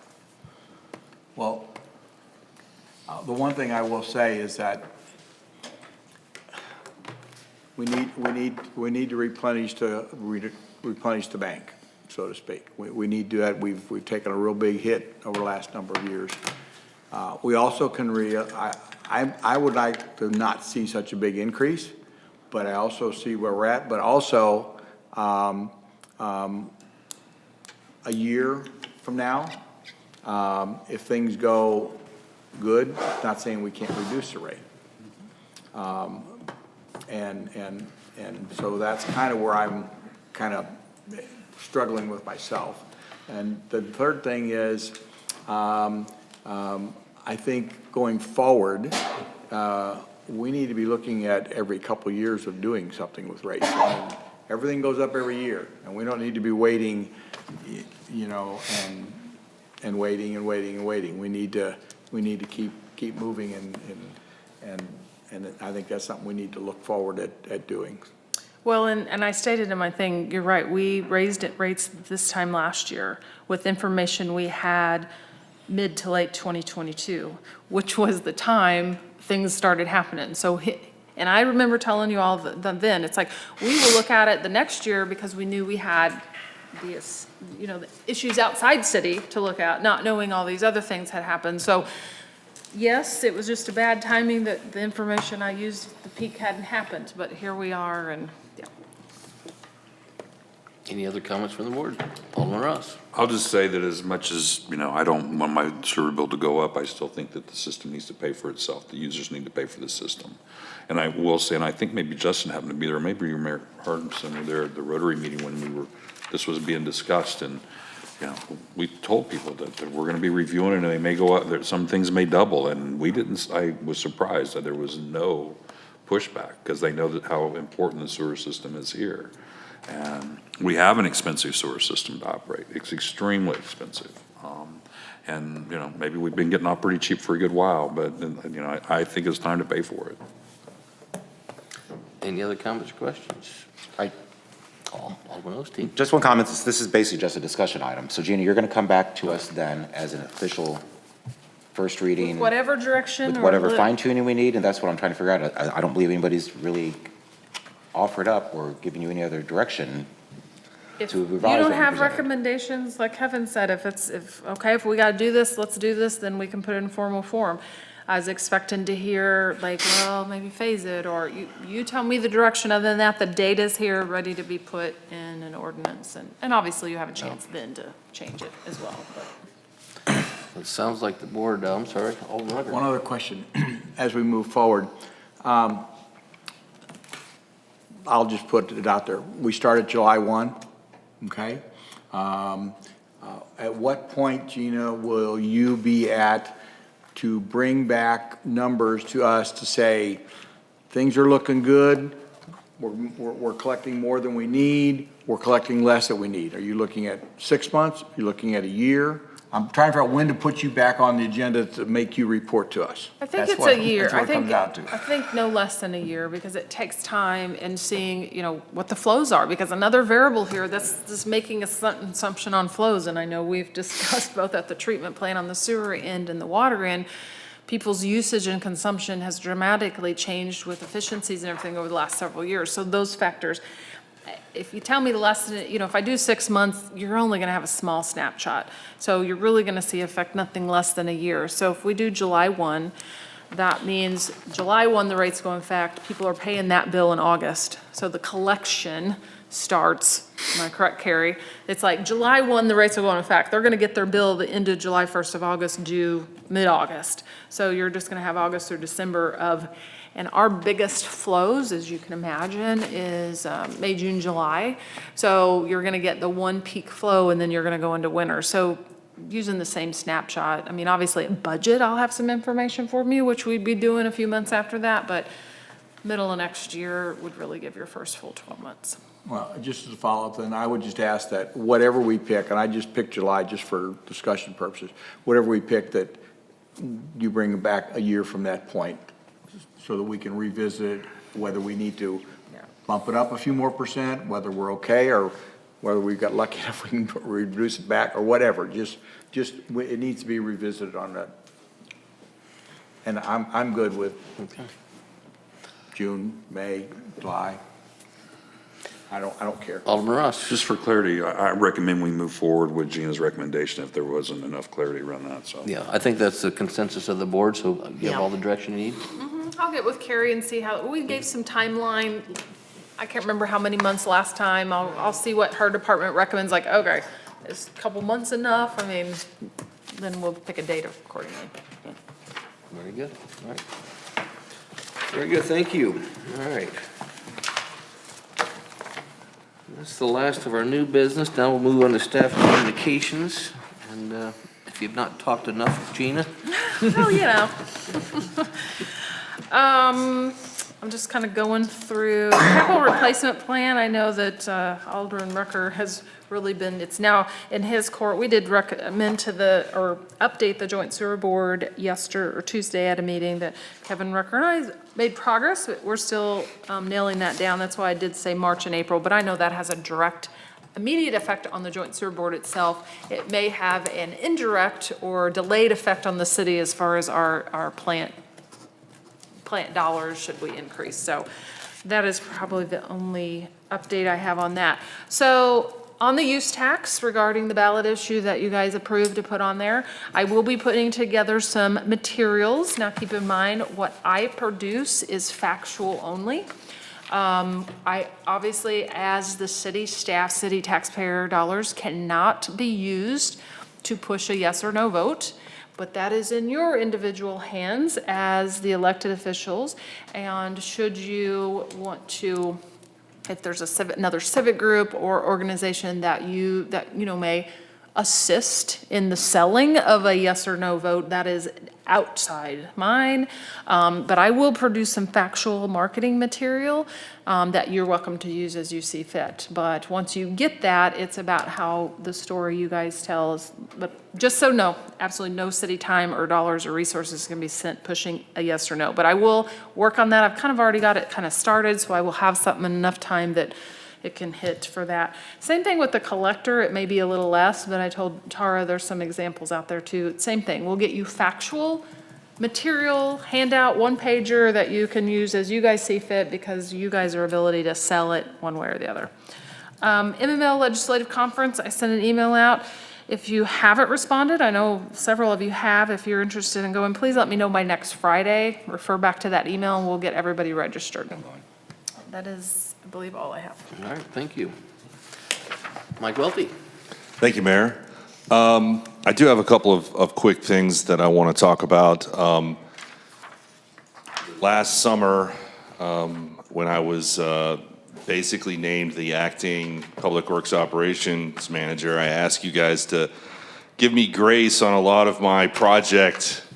Well, the one thing I will say is that we need to replenish the bank, so to speak. We need to do that. We've taken a real big hit over the last number of years. We also can I would like to not see such a big increase, but I also see where we're at. But also, a year from now, if things go good, not saying we can't reduce the rate. And so that's kind of where I'm kind of struggling with myself. And the third thing is, I think going forward, we need to be looking at every couple of years of doing something with rates. I mean, everything goes up every year, and we don't need to be waiting, you know, and waiting and waiting and waiting. We need to keep moving, and I think that's something we need to look forward at doing. Well, and I stated in my thing, you're right, we raised rates this time last year with information we had mid to late 2022, which was the time things started happening. So, and I remember telling you all then, it's like, we will look at it the next year because we knew we had these, you know, the issues outside city to look at, not knowing all these other things had happened. So, yes, it was just a bad timing that the information I used, the peak hadn't happened, but here we are, and, yeah. Any other comments from the board? Alderman Ross. I'll just say that as much as, you know, I don't want my sewer bill to go up, I still think that the system needs to pay for itself. The users need to pay for the system. And I will say, and I think maybe Justin happened to be there, maybe you, Mayor Hardison, were there at the Rotary meeting when this was being discussed, and, you know, we told people that we're gonna be reviewing it, and they may go up, some things may double, and I was surprised that there was no pushback, because they know that how important the sewer system is here. And we have an expensive sewer system to operate. It's extremely expensive. And, you know, maybe we've been getting off pretty cheap for a good while, but, you know, I think it's time to pay for it. Any other comments or questions? Alderman Osteen. Just one comment, this is basically just a discussion item. So Gina, you're going to come back to us then as an official first reading? Whatever direction. With or whatever fine tuning we need, and that's what I'm trying to figure out. I don't believe anybody's really offered up or given you any other direction If to you revise don't what have we presented. recommendations, like Kevin said, if we gotta do this, let's do this, then we can put it in formal form. I was expecting to hear like, well, maybe phase it, or you tell me the direction. Other than that, the data's here, ready to be put in an ordinance, and obviously you have a chance then to change it as well, but. It sounds like the board, I'm sorry, Alderman Rucker. One other question, as we move forward. I'll just put it out there. We started July 1, okay? At what point, Gina, will you be at to bring back numbers to us to say, things are looking good, we're collecting more than we need, we're collecting less than we need? Are you looking at 6 months? Are you looking at a year? I'm trying to figure out when to put you back on the agenda to make you report to us. I think That's it's what- a year. That's what it comes down to. I think no less than a year, because it takes time in seeing, you know, what the flows are, because another variable here, that's just making a certain assumption on flows, and I know we've discussed both at the treatment plant on the sewer end and the water end, people's usage and consumption has dramatically changed with efficiencies and everything over the last several years, so those factors. If you tell me the less than, you know, if I do 6 months, you're only gonna have a small snapshot. So you're really gonna see effect nothing less than a year. So if we do July 1, that means July 1, the rates go in fact, people are paying that bill in August. So the collection starts, am I correct, Carrie? It's like July 1, the rates will go in effect. They're gonna get their bill the end of July 1st of August due mid-August. So you're just gonna have August through December of. And our biggest flows, as you can imagine, is May, June, July. So you're gonna get the one peak flow and then you're gonna go into winter. So using the same snapshot, I mean, obviously at budget, I'll have some information for you, which we'd be doing a few months after that, but middle of next year would really give your first full 12 months. Well, just as a follow-up, then I would just ask that whatever we pick, and I just picked July just for discussion purposes, whatever we pick, that you bring back a year from that point, so that we can revisit whether we need to bump it up a few more percent, whether we're okay, or whether we got lucky enough we can reduce it back, or whatever. Just it needs to be revisited on that. And I'm good with June, May, July. I don't care. Alderman Ross. Just for clarity, I recommend we move forward with Gina's recommendation if there wasn't enough clarity around that, so. Yeah, I think that's the consensus of the board, so you have all the direction you need. I'll get with Carrie and see how, we gave some timeline. I can't remember how many months last time. I'll see what her department recommends, like, okay, is a couple months enough? I mean, then we'll pick a date accordingly. Very good, all right. Very good, thank you. All right. That's the last of our new business. Now we'll move on to staff communications. And if you've not talked enough with Gina. Well, you know. I'm just kind of going through capital replacement plan. I know that Alderman Rucker has really been, it's now in his court. We did recommend or update the joint sewer board Tuesday at a meeting that Kevin Rucker and I made progress, but we're still nailing that down. That's why I did say March and April, but I know that has a direct immediate effect on the joint sewer board itself. It may have an indirect or delayed effect on the city as far as our plant dollars should we increase. So that is probably the only update I have on that. So on the use tax regarding the ballot issue that you guys approved to put on there, I will be putting together some materials. Now keep in mind what I produce is factual only. I obviously, as the city staff, city taxpayer dollars cannot be used to push a yes or no vote, but that is in your individual hands as the elected officials. And should you want to, if there's another civic group or organization that you know may assist in the selling of a yes or no vote, that is outside mine. But I will produce some factual marketing material that you're welcome to use as you see fit. But once you get that, it's about how the story you guys tell is, but just so no, absolutely no city time or dollars or resources can be sent pushing a yes or no. But I will work on that. I've kind of already got it kind of started, so I will have something in enough time that it can hit for that. Same thing with the collector. It may be a little less, but I told Tara there's some examples out there too. Same thing. We'll get you factual material, handout, one pager that you can use as you guys see fit because you guys are ability to sell it one way or the other. MML Legislative Conference, I sent an email out. If you haven't responded, I know several of you have. If you're interested in going, please let me know by next Friday. Refer back to that email and we'll get everybody registered. That is, I believe, all I have. All right, thank you. Mike Welty. Thank you, Mayor. I do have a couple of quick things that I want to talk about. Last summer, when I was basically named the acting Public Works Operations Manager, I asked you guys to give me grace on a lot of my project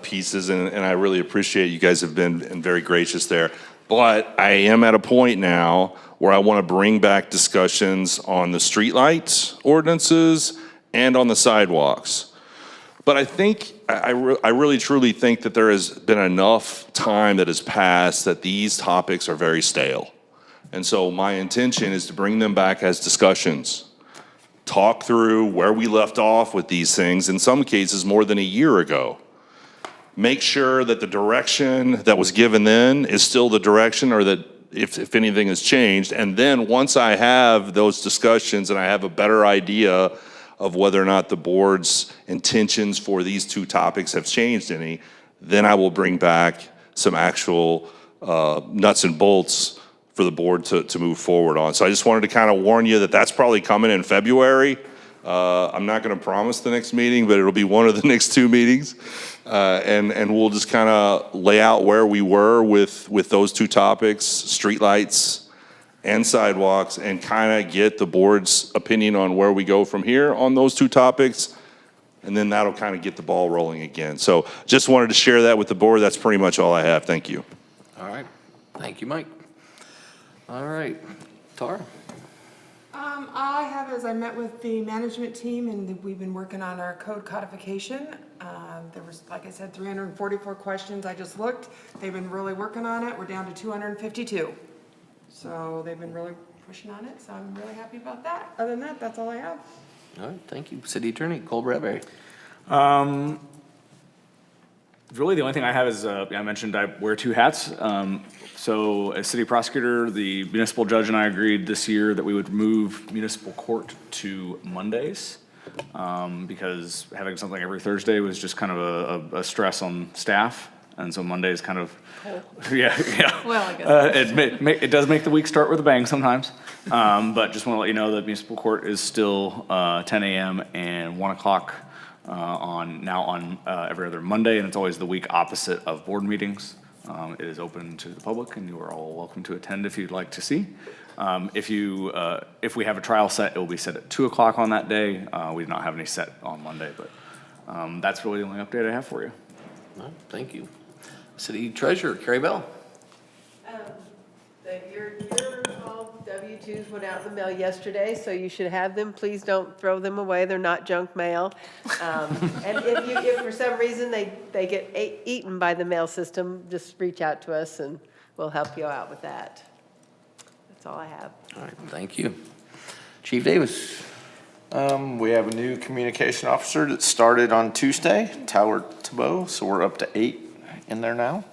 pieces, and I really appreciate you guys have been very gracious there. But I am at a point now where I want to bring back discussions on the streetlights ordinances and on the sidewalks. But I think, I really truly think that there has been enough time that has passed that these topics are very stale. And so my intention is to bring them back as discussions. Talk through where we left off with these things, in some cases more than a year ago. Make sure that the direction that was given then is still the direction, or that if anything has changed. And then once I have those discussions and I have a better idea of whether or not the board's intentions for these two topics have changed any, then I will bring back some actual nuts and bolts for the board to move forward on. So I just wanted to kind of warn you that that's probably coming in February. I'm not going to promise the next meeting, but it'll be one of the next two meetings. And we'll just kind of lay out where we were with those two topics, streetlights and sidewalks, and kind of get the board's opinion on where we go from here on those two topics. And then that'll kind of get the ball rolling again. So just wanted to share that with the board. That's pretty much all I have. Thank you. All right, thank you, Mike. All right, Tara. I have, as I met with the management team, and we've been working on our code codification. There was, like I said, 344 questions. I just looked. They've been really working on it. We're down to 252. So they've been really pushing on it, so I'm really happy about that. Other than that, that's all I have. All right, thank you. City Attorney Cole Bradbury. Really, the only thing I have is, I mentioned I wear two hats. So as city prosecutor, the municipal judge and I agreed this year that we would move municipal court to Mondays, because having something every Thursday was just kind of a stress on staff. And so Monday is kind of, yeah. Well, I guess. It does make the week start with a bang sometimes. But just want to let you know that municipal court is still 10 a.m. and 1 o'clock on every other Monday, and it's always the week opposite of board meetings. It is open to the public, and you are all welcome to attend if you'd like to see. If we have a trial set, it will be set at 2 o'clock on that day. We do not have any set on Monday, but that's really the only update I have for you. All right, thank you. City Treasurer, Carrie Bell. Your all W-2s went out in the mail yesterday, so you should have them. Please don't throw them away. They're not junk mail. And if for some reason they get eaten by the mail system, just reach out to us and we'll help you out with that. That's all I have. All right, thank you. Chief Davis. We have a new communication officer that started on Tuesday, Tyler Tebow, so we're up to 8 in there now.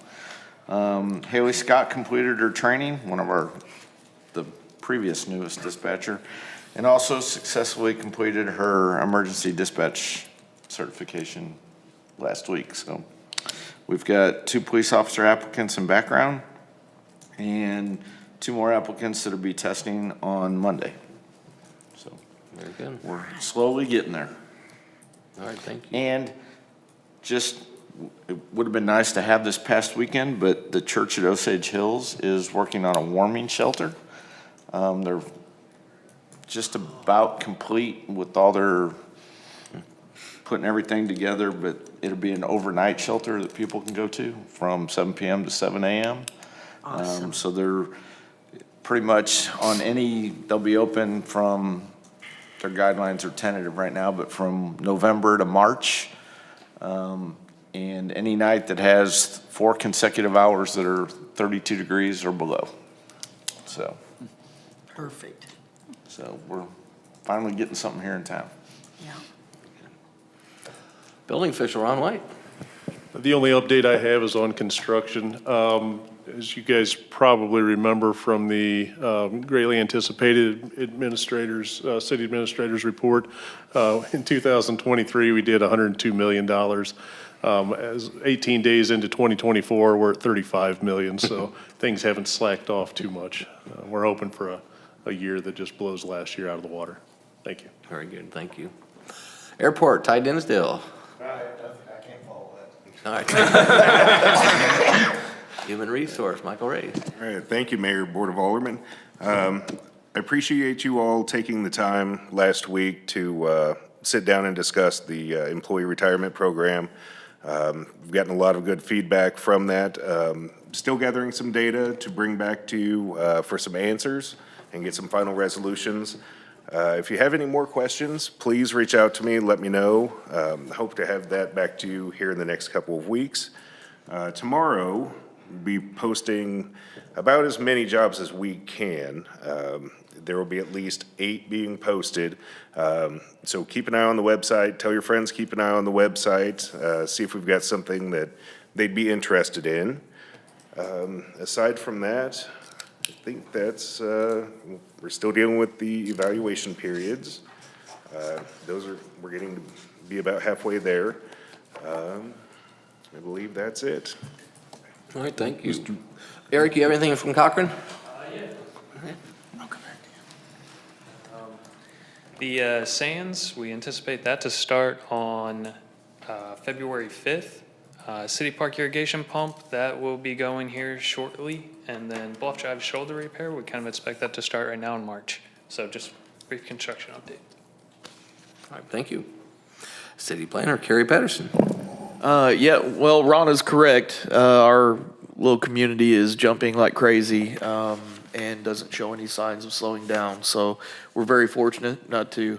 Haley Scott completed her training, the previous newest dispatcher, and also successfully completed her emergency dispatch certification last week. So we've got 2 police officer applicants in background and 2 more applicants that'll be testing on Monday. So very good. We're slowly getting there. All right, thank you. And just, it would have been nice to have this past weekend, but the church at Osage Hills is working on a warming shelter. They're just about complete with all their putting everything together, but it'll be an overnight shelter that people can go to from 7 p.m. to 7 a.m. Awesome. So they're pretty much they'll be open from, their guidelines are tentative right now, but from November to March. And any night that has 4 consecutive hours that are 32 degrees or below. So. Perfect. So we're finally getting something here in town. Yeah. Building official, Ron White. The only update I have is on construction. As you guys probably remember from the greatly anticipated city administrator's report, in 2023, we did $102 million. As 18 days into 2024, we're at 35 million, so things haven't slacked off too much. We're hoping for a year that just blows last year out of the water. Thank you. Very good, thank you. Airport, Ty Dennisdale. I can't follow that. All right. Human Resource, Michael Ray. All right, thank you, Mayor, Board of Aldermen. I appreciate you all taking the time last week to sit down and discuss the employee retirement program. We've gotten a lot of good feedback from that. Still gathering some data to bring back to you for some answers and get some final resolutions. If you have any more questions, please reach out to me, let me know. Hope to have that back to you here in the next couple of weeks. Tomorrow, we'll be posting about as many jobs as we can. There will be at least 8 being posted. So keep an eye on the website. Tell your friends, keep an eye on the website. See if we've got something that they'd be interested in. Aside from that, I think that's, we're still dealing with the evaluation periods. We're getting to be about halfway there. I believe that's it. All right, thank you. Eric, you have anything from Cochran? The sands, we anticipate that to start on February 5th. City Park irrigation pump, that will be going here shortly. And then Bluff Drive shoulder repair, we kind of expect that to start right now in March. So just brief construction update. All right, thank you. City Planner, Carrie Patterson. Yeah, well, Ron is correct. Our little community is jumping like crazy and doesn't show any signs of slowing down. So we're very fortunate, not to,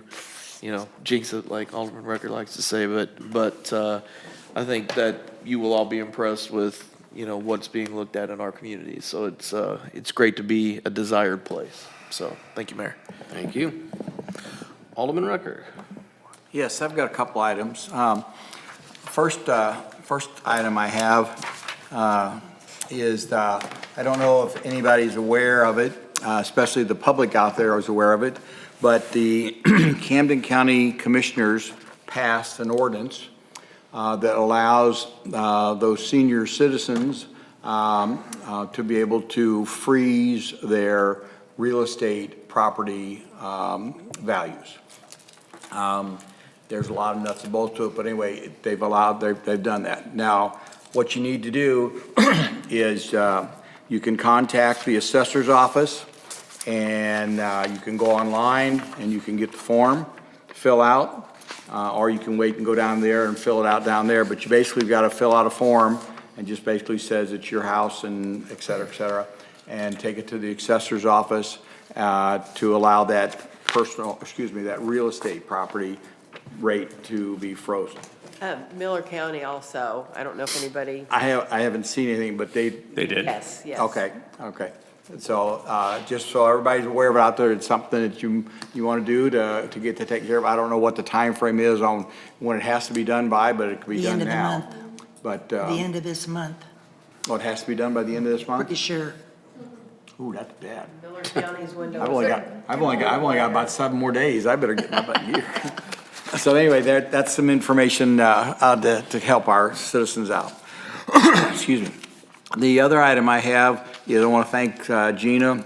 jinx it like Alderman Rucker likes to say, but I think that you will all be impressed with, what's being looked at in our community. So it's great to be a desired place. So thank you, Mayor. Thank you. Alderman Rucker. Yes, I've got a couple items. First item I have is, I don't know if anybody's aware of it, especially the public out there is aware of it, but the Camden County Commissioners passed an ordinance that allows those senior citizens to be able to freeze their real estate property values. There's a lot of nuts and bolts to it, but anyway, they've done that. Now, what you need to do is you can contact the assessor's office, and you can go online and you can get the form to fill out, or you can wait and go down there and fill it out down there. But you basically got to fill out a form and just basically says it's your house and et cetera, and take it to the assessor's office to allow that that real estate property rate to be frozen. Miller County also, I don't know if anybody, I haven't seen anything, but they did. yes. Okay. So, just so everybody's aware of it out there, it's something that you want to do to get that taken care of. I don't know what the time frame is on when it has to be done by, but it can be The done end of the now. month. But, The end of this month, it has to be done by the end of this month? pretty sure. Ooh, that's bad. Miller County's window. I've only got about 7 more days. I better get my butt in gear. So anyway, that's some information, to help our citizens out. Excuse me. The other item I have is I want to thank Gina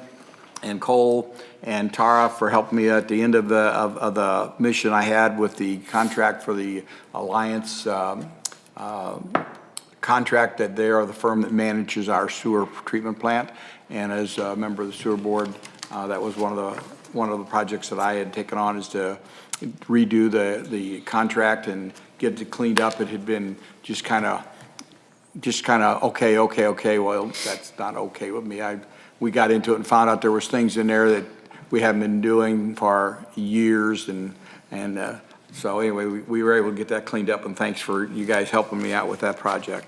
and Cole and Tara for helping me at the end of the mission I had with the contract for the Alliance contract, that they are the firm that manages our sewer treatment plant. And as a member of the sewer board, that was one of the projects that I had taken on, is to redo the contract and get it cleaned up. It had been just kind of okay. Well, that's not okay with me. We got into it and found out there was things in there that we haven't been doing for years, and so anyway, we were able to get that cleaned up, and thanks for you guys helping me out with that project.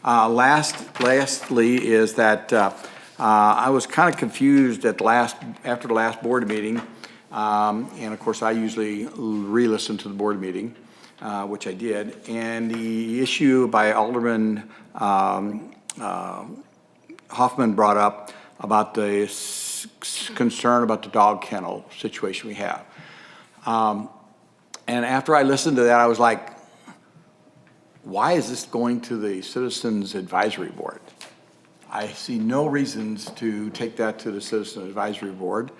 Lastly is that I was kind of confused after the last board meeting, and of course I usually re-listen to the board meeting, which I did, and the issue by Alderman Hoffman brought up about the concern about the dog kennel situation we have. And after I listened to that, I was like, why is this going to the Citizens Advisory Board? I see no reasons to take that to the Citizens Advisory Board.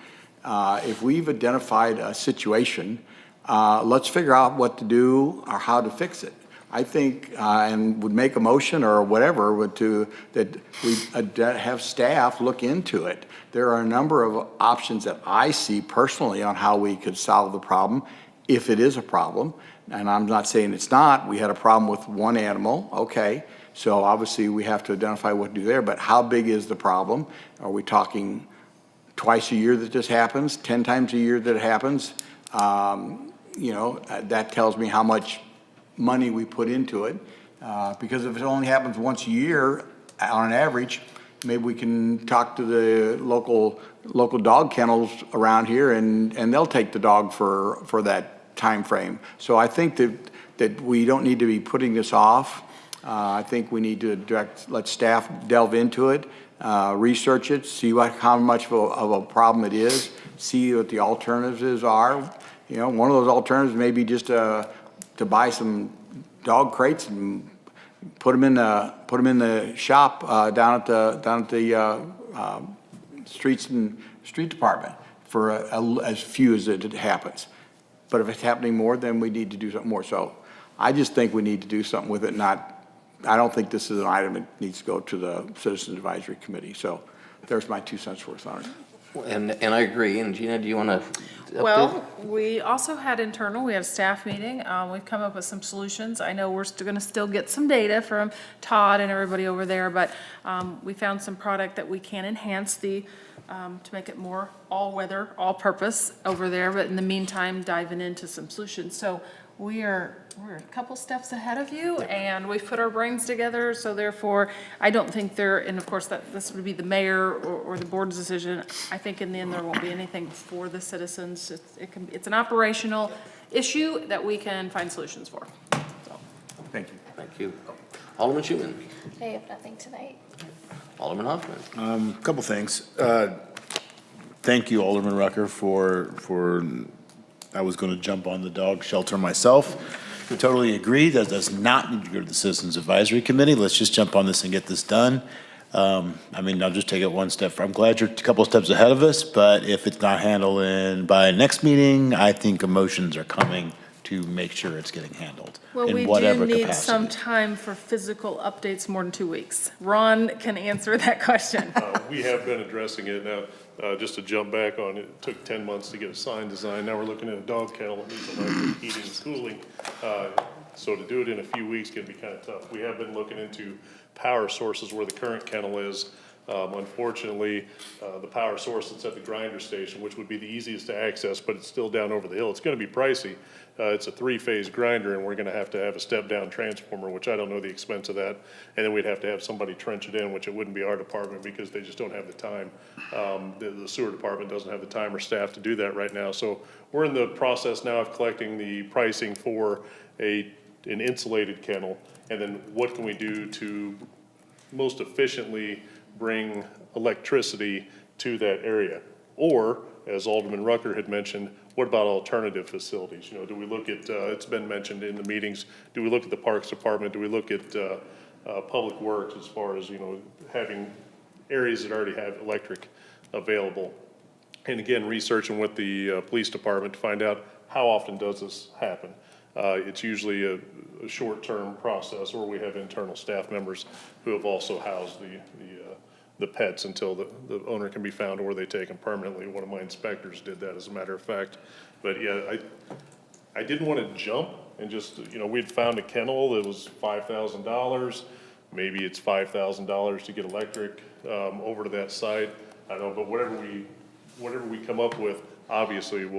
If we've identified a situation, let's figure out what to do or how to fix it. I think, and would make a motion or whatever that we have staff look into it. There are a number of options that I see personally on how we could solve the problem, if it is a problem. And I'm not saying it's not. We had a problem with one animal, okay. So obviously we have to identify what to do there, but how big is the problem? Are we talking twice a year that this happens, 10 times a year that it happens? That tells me how much money we put into it. Because if it only happens once a year on an average, maybe we can talk to the local dog kennels around here, and they'll take the dog for that time frame. So I think that we don't need to be putting this off. I think we need to let staff delve into it, research it, see how much of a problem it is, see what the alternatives are. One of those alternatives may be just to buy some dog crates and put them in the shop down at the street department for as few as it happens. But if it's happening more, then we need to do something more. So I just think we need to do something with it. I don't think this is an item that needs to go to the Citizens Advisory Committee. So there's my 2 cents worth on it. And I agree. And Gina, do you want to? Well, we also had we had a staff meeting. We've come up with some solutions. I know we're going to still get some data from Todd and everybody over there, but we found some product that we can enhance to make it more all-weather, all-purpose over there. But in the meantime, diving into some solutions. So we're a couple steps ahead of you, and we've put our brains together. So therefore, I don't think and of course this would be the mayor or the board's decision. I think in the end, there won't be anything for the citizens. It's an operational issue that we can find solutions for. So. Thank you. Thank you. Alderman Schuman. I have nothing tonight. Alderman Hoffman. Couple things. Thank you, Alderman Rucker, for I was going to jump on the dog shelter myself. Totally agree. That does not need to go to the Citizens Advisory Committee. Let's just jump on this and get this done. I'll just take it one step. I'm glad you're a couple steps ahead of us, but if it's not handled by next meeting, I think emotions are coming to to make sure it's getting handled Well, in we do whatever need capacity. some time for physical updates more than 2 weeks. Ron can answer that question. We have been addressing it now. Just to jump back on it, it took 10 months to get a sign design. Now we're looking at a dog kennel that needs electric heating and cooling. So to do it in a few weeks can be kind of tough. We have been looking into power sources where the current kennel is. Unfortunately, the power source that's at the grinder station, which would be the easiest to access, but it's still down over the hill. It's going to be pricey. It's a 3-phase grinder, and we're going to have a step-down transformer, which I don't know the expense of that. And then we'd have to have somebody trench it in, which it wouldn't be our department because they just don't have the time. The sewer department doesn't have the time or staff to do that right now. So we're in the process now of collecting the pricing for an insulated kennel, and then what can we do to most efficiently bring electricity to that area? Or, as Alderman Rucker had mentioned, what about alternative facilities? You know, do we look at, it's been mentioned in the meetings, do we look at the Parks Department? Do we look at Public Works as far as, you know, having areas that already have electric available? And again, researching with the Police Department to find out how often does this happen. It's usually a short-term process, or we have internal staff members who have also housed the pets until the owner can be found, or they take them permanently. One of my inspectors did that, as a matter of fact. But yeah, I didn't want to jump and just, you know, we'd found a kennel that was $5,000. Maybe it's $5,000 to get electric over to that site. I don't know, but whatever we come up with, obviously,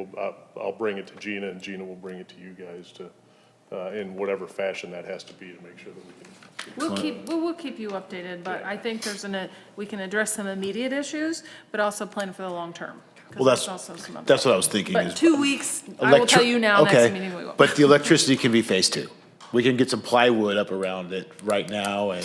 I'll bring it to Gina, and Gina will bring it to you guys to, in whatever fashion that has to be, to make sure that we can. We'll keep you updated, but I think we can address some immediate issues, but also plan for the long term. 'Cause Well, there's also some other- that's what I was thinking. But is 2 weeks, I will tell you now, Okay, next meeting we will. But the electricity can be phase 2. We can get some plywood up around it right now and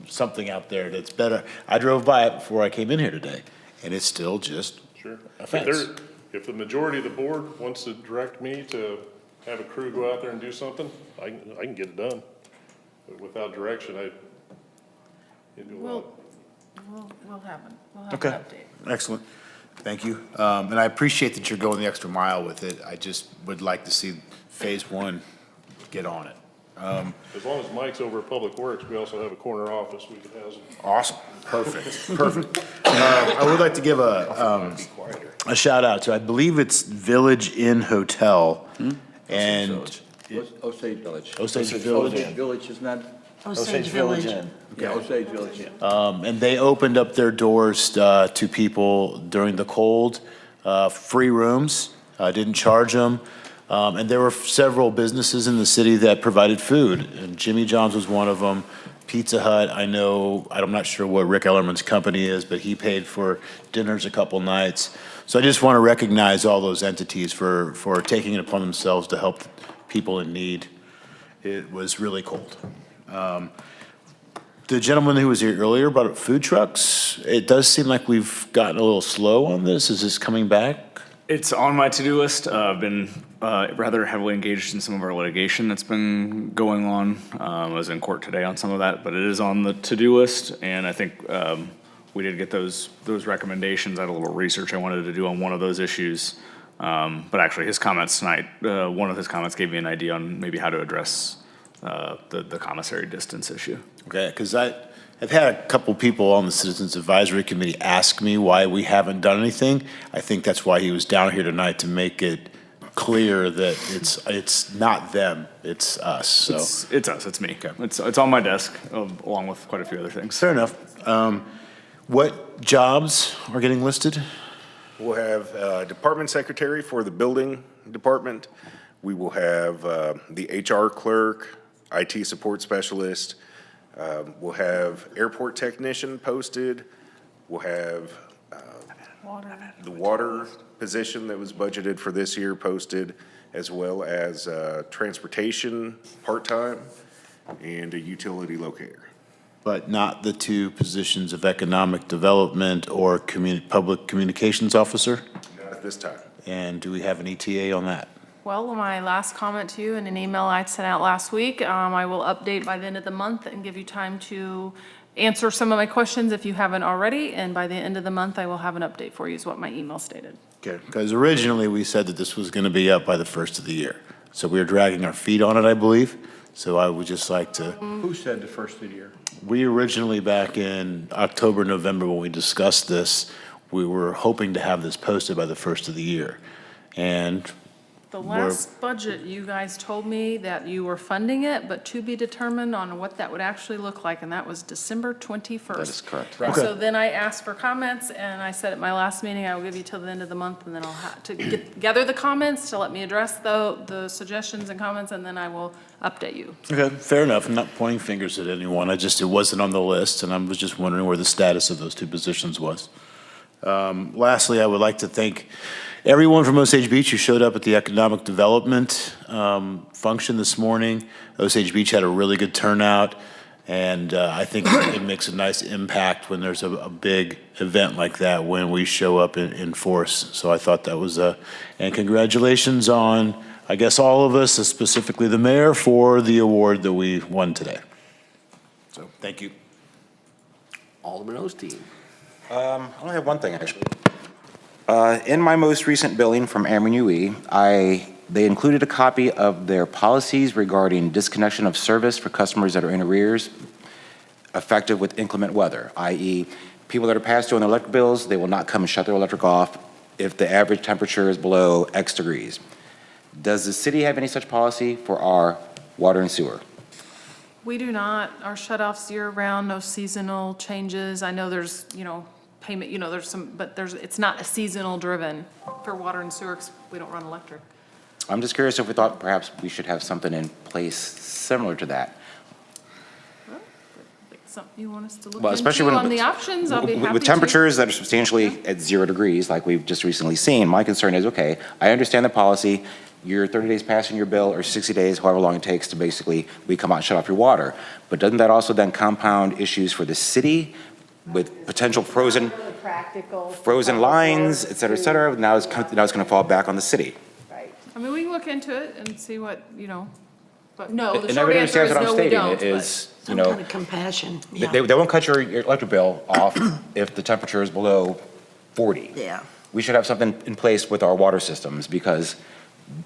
something out there that's better. I drove by it before I came in here today, and it's still just Sure. a fence. If the majority of the board wants to direct me to have a crew go out there and do something, I can get it done. But without direction, We'll have an Okay, update. excellent. Thank you. And I appreciate that you're going the extra mile with it. I just would like to see phase 1 get on it. As long as Mike's over at Public Works, we also have a corner office we could house him. Awesome. Perfect. Perfect. I would like to give a shout out to, I believe it's Village Inn Hotel. And Osage Village. Osage Village. Osage Village is not. Osage Village. Yeah, Osage Village, yeah. And they opened up their doors to people during the cold, free rooms, didn't charge them. And there were several businesses in the city that provided food, and Jimmy John's was one of them. Pizza Hut, I know, I'm not sure what Rick Ellerman's company is, but he paid for dinners a couple nights. So I just want to recognize all those entities for taking it upon themselves to help people in need. It was really cold. The gentleman who was here earlier brought up food trucks. It does seem like we've gotten a little slow on this. Is this coming back? It's on my to-do list. I've been rather heavily engaged in some of our litigation that's been going on. I was in court today on some of that, but it is on the to-do list, and I think we did get those recommendations. I had a little research I wanted to do on one of those issues. But actually, his comments tonight, one of his comments gave me an idea on maybe how to address the commissary distance issue. Okay, because I've had a couple people on the Citizens Advisory Committee ask me why we haven't done anything. I think that's why he was down here tonight, to make it clear that it's not them, it's us, so. It's us, it's me. Okay. It's on my desk, along with quite a few other things. Fair enough. What jobs are getting listed? We'll have department secretary for the building department. We will have the HR clerk, IT support specialist. We'll have airport technician posted. We'll have the water position that was budgeted for this year posted, as well as transportation part-time and a utility locator. But not the 2 positions of economic development or public communications officer? Not at this time. And do we have an ETA on that? Well, my last comment to you in an email I sent out last week, I will update by the end of the month and give you time to answer some of my questions if you haven't already, and by the end of the month, I will have an update for you, is what my email stated. Okay, because originally we said that this was going to be up by the 1st of the year. So we are dragging our feet on it, I believe. So I would just like to, Who said the first of the year? we originally, back in October, November, when we discussed this, we were hoping to have this posted by the first of the year. And The we're- last budget, you guys told me that you were funding it, but to be determined on what that would actually look like, and that was December 21st. That is correct. And so then I asked for comments, and I said at my last meeting, I will give you till the end of the month, and then I'll have to gather the comments to let me address the suggestions and comments, and then I will update you. Okay, fair enough. I'm not pointing fingers at anyone. It wasn't on the list, and I was just wondering where the status of those two positions was. Lastly, I would like to thank everyone from Osage Beach who showed up at the economic development function this morning. Osage Beach had a really good turnout, and I think it makes a nice impact when there's a big event like that, when we show up in force. So I thought that was and congratulations on, I guess, all of us, specifically the mayor, for the award that we won today. So, thank you. Alderman Osteen. I only have one thing, actually. In my most recent billing from Ameren UE, they included a copy of their policies regarding disconnection of service for customers that are in arrears, effective with inclement weather, i.e., people that are past due on their electric bills, they will not come and shut their electric off if the average temperature is below X degrees. Does the city have any such policy for our water and sewer? We do not. Our shut-offs year-round, no seasonal changes. I know there's, payment, there's some, but it's not a seasonal driven for water and sewer, 'cause we don't run electric. I'm just curious if we thought perhaps we should have something in place similar to that. Something you want us to look Well, especially into when on the options, I'll be happy to. with temperatures that are substantially at 0 degrees, like we've just recently seen, my concern is, okay, I understand the policy, you're 30 days past in your bill, or 60 days, however long it takes to basically, we come out and shut off your water. But doesn't that also then compound issues for the city with potential frozen lines, et cetera, now it's gonna fall back on the city? I mean, we can look into it and see what, but no, the And short everybody answer is understands what I'm no, we stating, don't. is, Some kind of compassion, yeah. they won't cut your electric bill off if the temperature is below 40. Yeah. We should have something in place with our water systems, because,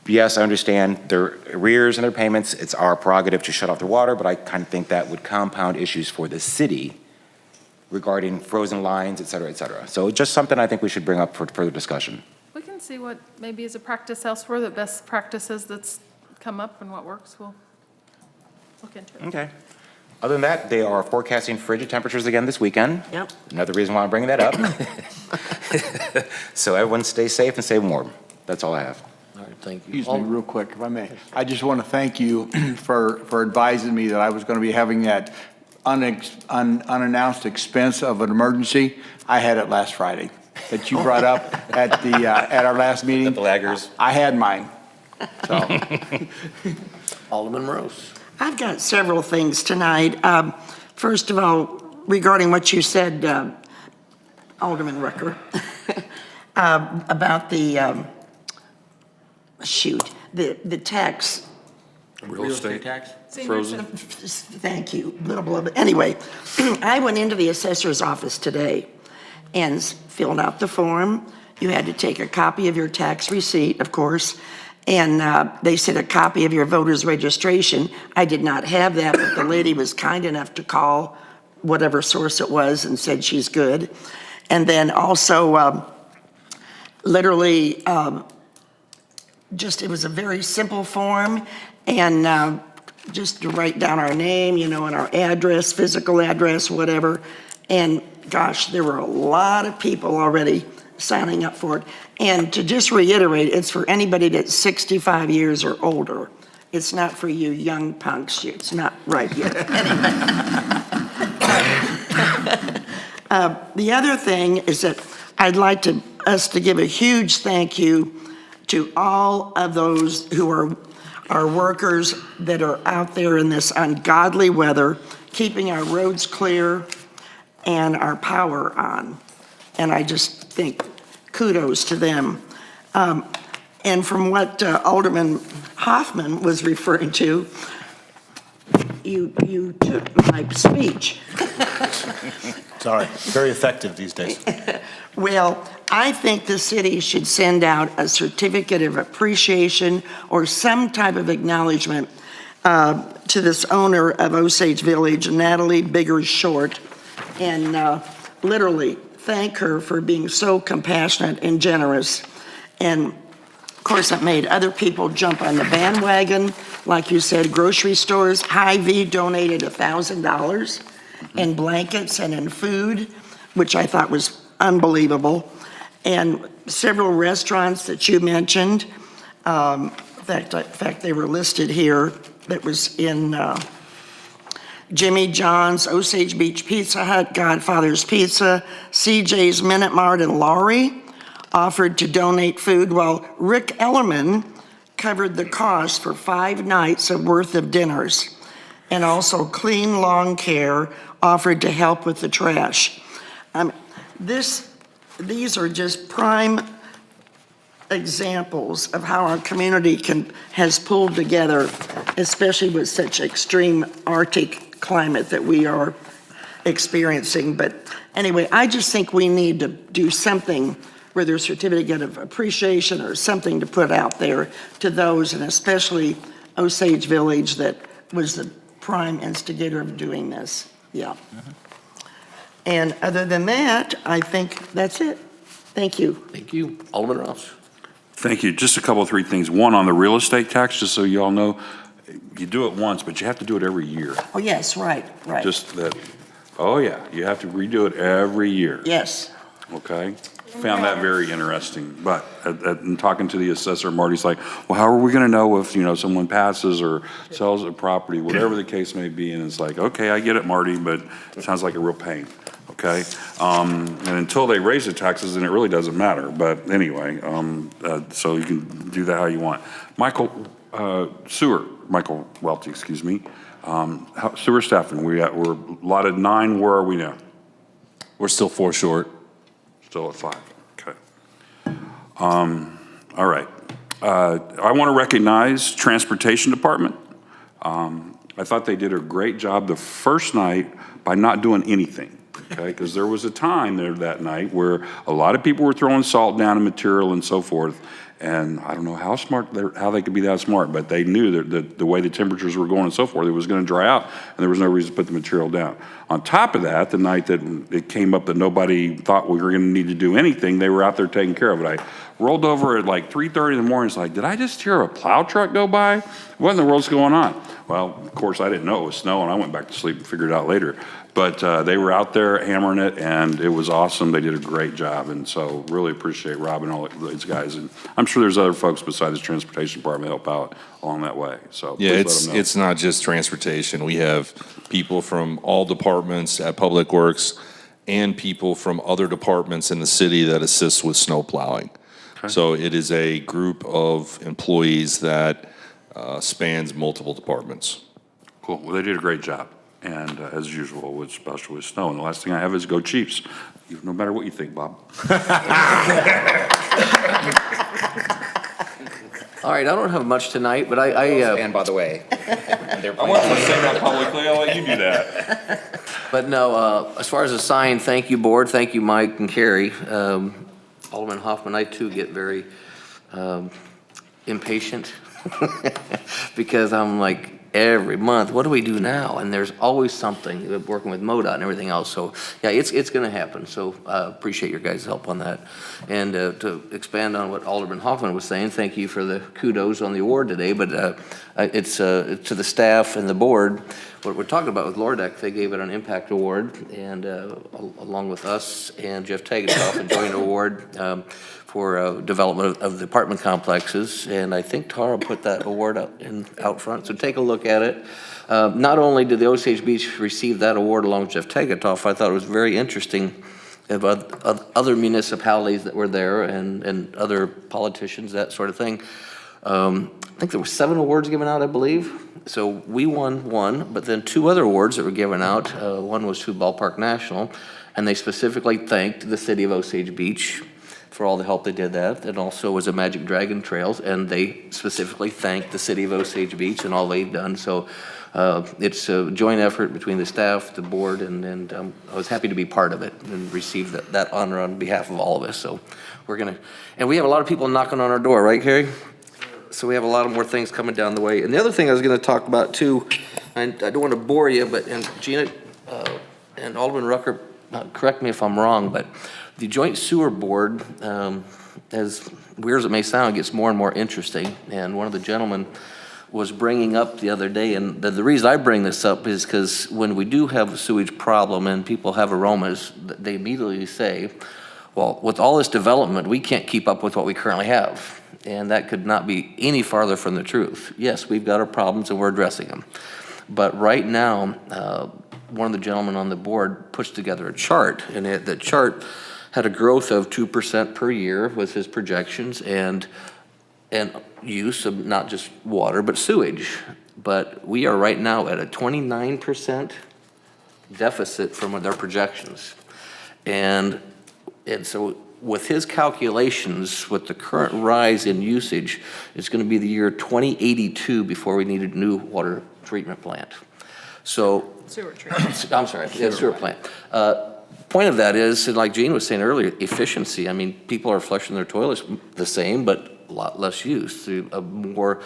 yes, I understand their arrears and their payments, it's our prerogative to shut off their water, but I kind of think that would compound issues for the city regarding frozen lines, et cetera, et cetera. So just something I think we should bring up for further discussion. We can see what maybe is a practice elsewhere, the best practices that's come up and what works. We'll look into it. Okay. Other than that, they are forecasting frigid temperatures again this weekend. Yep. Another reason why I'm bringing that up. So everyone stay safe and stay warm. That's all I have. All right, thank you. Excuse me, real quick, if I may. I just want to thank you for advising me that I was going to be having that unannounced expense of an emergency. I had it last Friday, that you brought up at our last meeting. The laggers. I had mine. So, Alderman Rose. I've got several things tonight. First of all, regarding what you said, Alderman Rucker, about the tax. Real estate tax? frozen. Thank you. Blah, blah, blah. Anyway, I went into the assessor's office today and filled out the form. You had to take a copy of your tax receipt, of course, and they said a copy of your voter's registration. I did not have that, but the lady was kind enough to call whatever source it was and said she's good. And then also, literally, it was a very simple form, and just to write down our name, and our address, physical address, whatever. And gosh, there were a lot of people already signing up for it. And to just reiterate, it's for anybody that's 65 years or older. It's not for you young punks. It's not right yet. The other thing is that I'd like us to give a huge thank you to all of those who are our workers that are out there in this ungodly weather, keeping our roads clear and our power on. And I just think kudos to them. And from what Alderman Hoffman was referring to, you took my speech. Sorry, very effective these days. Well, I think the city should send out a certificate of appreciation or some type of acknowledgement to this owner of Osage Village, Natalie Biggers Short, and literally thank her for being so compassionate and generous. And of course, it made other people jump on the bandwagon. Like you said, grocery stores, Hy-Vee donated $1,000 in blankets and in food, which I thought was unbelievable. And several restaurants that you mentioned, in fact, they were listed here, that was in Jimmy John's, Osage Beach Pizza Hut, Godfather's Pizza, CJ's Minute Mart, and Laurie offered to donate food, while Rick Ellerman covered the cost for 5 nights of worth of dinners. And also Clean Lawn Care offered to help with the trash. These are just prime examples of how our community has pulled together, especially with such extreme Arctic climate that we are experiencing. But anyway, I just think we need to do something, whether a certificate of appreciation or something to put out there to those, and especially Osage Village that was the prime instigator of doing this. Yeah. And other than that, I think that's it. Thank you. Thank you. Alderman Ross. Thank you. Just a couple of 3 things. One, on the real estate tax, just so you all know, you do it once, but you have to do it every year. Oh, yes, right. Just that, oh yeah, you have to redo it every year. Yes. Okay? Found that very interesting. But in talking to the assessor, Marty's like, well, how are we going to know if, someone passes or sells a property, whatever the case may be? And it's like, okay, I get it, Marty, but it sounds like a real pain. Okay? And until they raise the taxes, then it really doesn't matter. But anyway, so you can do that how you want. Michael Welty, excuse me. Sewer staffing, we're allotted 9. Where are we now? We're still 4 short. Still at 5, okay. All right. I want to recognize Transportation Department. I thought they did a great job the first night by not doing anything, okay? Because there was a time there that night where a lot of people were throwing salt down and material and so forth. And I don't know how they could be that smart, but they knew that the way the temperatures were going and so forth, it was going to dry out, and there was no reason to put the material down. On top of that, the night that it came up that nobody thought we were going to need to do anything, they were out there taking care of it. I rolled over at like 3:30 in the morning. It's like, did I just hear a plow truck go by? What in the world's going on? Well, of course, I didn't know it was snow, and I went back to sleep and figured it out later. But they were out there hammering it, and it was awesome. They did a great job, and so really appreciate Rob and all these guys. And I'm sure there's other folks besides the Transportation Department that help out along that way. So Yeah, please let them know. it's not just transportation. We have people from all departments at Public Works and people from other departments in the city that assist with snow plowing. Okay. So it is a group of employees that spans multiple departments. Cool. Well, they did a great job. And as usual, especially with snow. And the last thing I have is go Chiefs, no matter what you think, Bob. All right, I don't have much tonight, but and by the way, I wasn't saying that publicly. I'll let you do that. But no, as far as the sign, thank you, board. Thank you, Mike and Carrie. Alderman Hoffman, I too get very impatient because I'm like, every month, what do we do now? And there's always something, working with MoDOT and everything else. So yeah, it's going to happen. So appreciate your guys' help on that. And to expand on what Alderman Hoffman was saying, thank you for the kudos on the award today. But it's to the staff and the board. What we're talking about with Lordeck, they gave it an impact award, and along with us and Jeff Tagatoff, a joint award for development of the apartment complexes. And I think Tara put that award out front, so take a look at it. Not only did the Osage Beach receive that award along with Jeff Tagatoff, I thought it was very interesting of other municipalities that were there and other politicians, that sort of thing. I think there were 7 awards given out, I believe. So we won 1, but then 2 other awards that were given out. One was to Ballpark National, and they specifically thanked the city of Osage Beach for all the help they did that. And also was a Magic Dragon Trails, and they specifically thanked the city of Osage Beach and all they've done. So It's a joint effort between the staff, the board, and I was happy to be part of it and receive that honor on behalf of all of us. So we're gonna, and we have a lot of people knocking on our door, right, Carrie? So we have a lot of more things coming down the way. And the other thing I was gonna talk about too, I don't want to bore you, but, and Gina and Alderman Rucker, correct me if I'm wrong, but the Joint Sewer Board, as weird as it may sound, gets more and more interesting. And one of the gentlemen was bringing up the other day, and the reason I bring this up is because when we do have a sewage problem and people have aromas, they immediately say, well, with all this development, we can't keep up with what we currently have. And that could not be any farther from the truth. Yes, we've got our problems and we're addressing them. But right now, one of the gentlemen on the board puts together a chart, and the chart had a growth of 2% per year with his projections and use of not just water, but sewage. But we are right now at a 29% deficit from their projections. And so with his calculations, with the current rise in usage, it's going to be the year 2082 before we need a new water treatment plant. So, Sewer treatment. I'm sorry, yeah, sewer plant. Point of that is, and like Gene was saying earlier, efficiency. I mean, people are flushing their toilets the same, but a lot less use. More,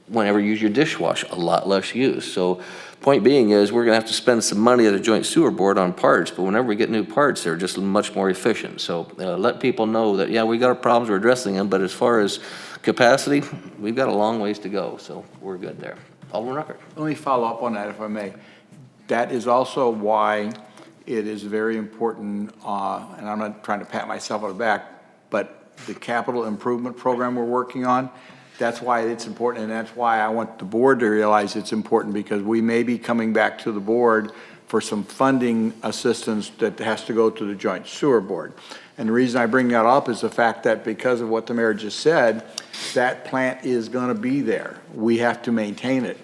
whenever you use your dishwasher, a lot less use. So point being is we're gonna have to spend some money at a joint sewer board on parts, but whenever we get new parts, they're just much more efficient. So let people know that, yeah, we got our problems, we're addressing them, but as far as capacity, we've got a long ways to go, so we're good there. Alderman Rucker. Let me follow up on that if I may. That is also why it is very important, and I'm not trying to pat myself on the back, but the capital improvement program we're working on, that's why it's important, and that's why I want the board to realize it's important, because we may be coming back to the board for some funding assistance that has to go to the joint sewer board. And the reason I bring that up is the fact that because of what the mayor just said, that plant is going to be there. We have to maintain it.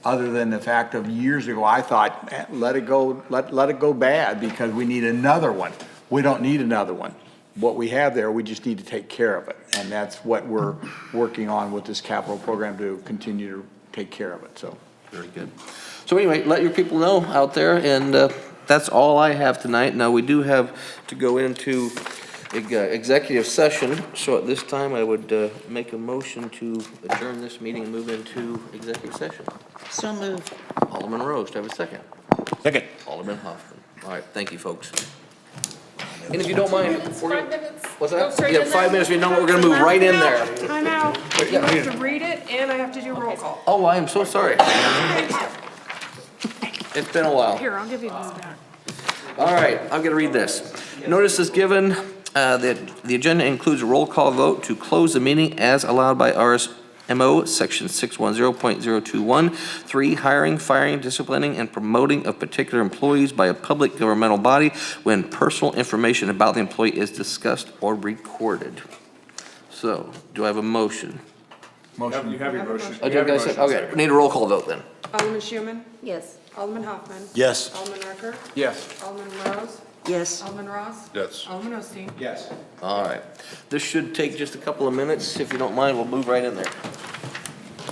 Other than the fact of years ago, I thought, let it go bad because we need another one. We don't need another one. What we have there, we just need to take care of it. And that's what we're working on with this capital program, to continue to take care of it, so. Very good. So anyway, let your people know out there, and that's all I have tonight. Now, we do have to go into executive session, so at this time, I would make a motion to adjourn this meeting and move into executive session. So moved. Alderman Rose, do I have a second? Second. Alderman Hoffman. All right, thank you, folks. And if you don't mind, we're gonna, 5 minutes. what's Go that? straight Yeah, in 5 there. minutes, we know we're gonna move right in there. Time out. You have to read it, and I have to do roll call. Oh, I am so sorry. It's been a while. Here, I'll give you this back. All right, I'm gonna read this. Notice is given that the agenda includes a roll call vote to close the meeting as allowed by RSMO section 610.021. 3, hiring, firing, disciplining, and promoting of particular employees by a public governmental body when personal information about the employee is discussed or recorded. So, do I have a motion? Motion. You have your motion. Oh, did I say- Okay, we need a roll call vote then. Alderman Schuman? Yes. Alderman Hoffman? Yes. Alderman Rucker? Yes. Alderman Rose? Yes. Alderman Ross? Yes. Alderman Osteen? Yes. All right. This should take just a couple of minutes. If you don't mind, we'll move right in there.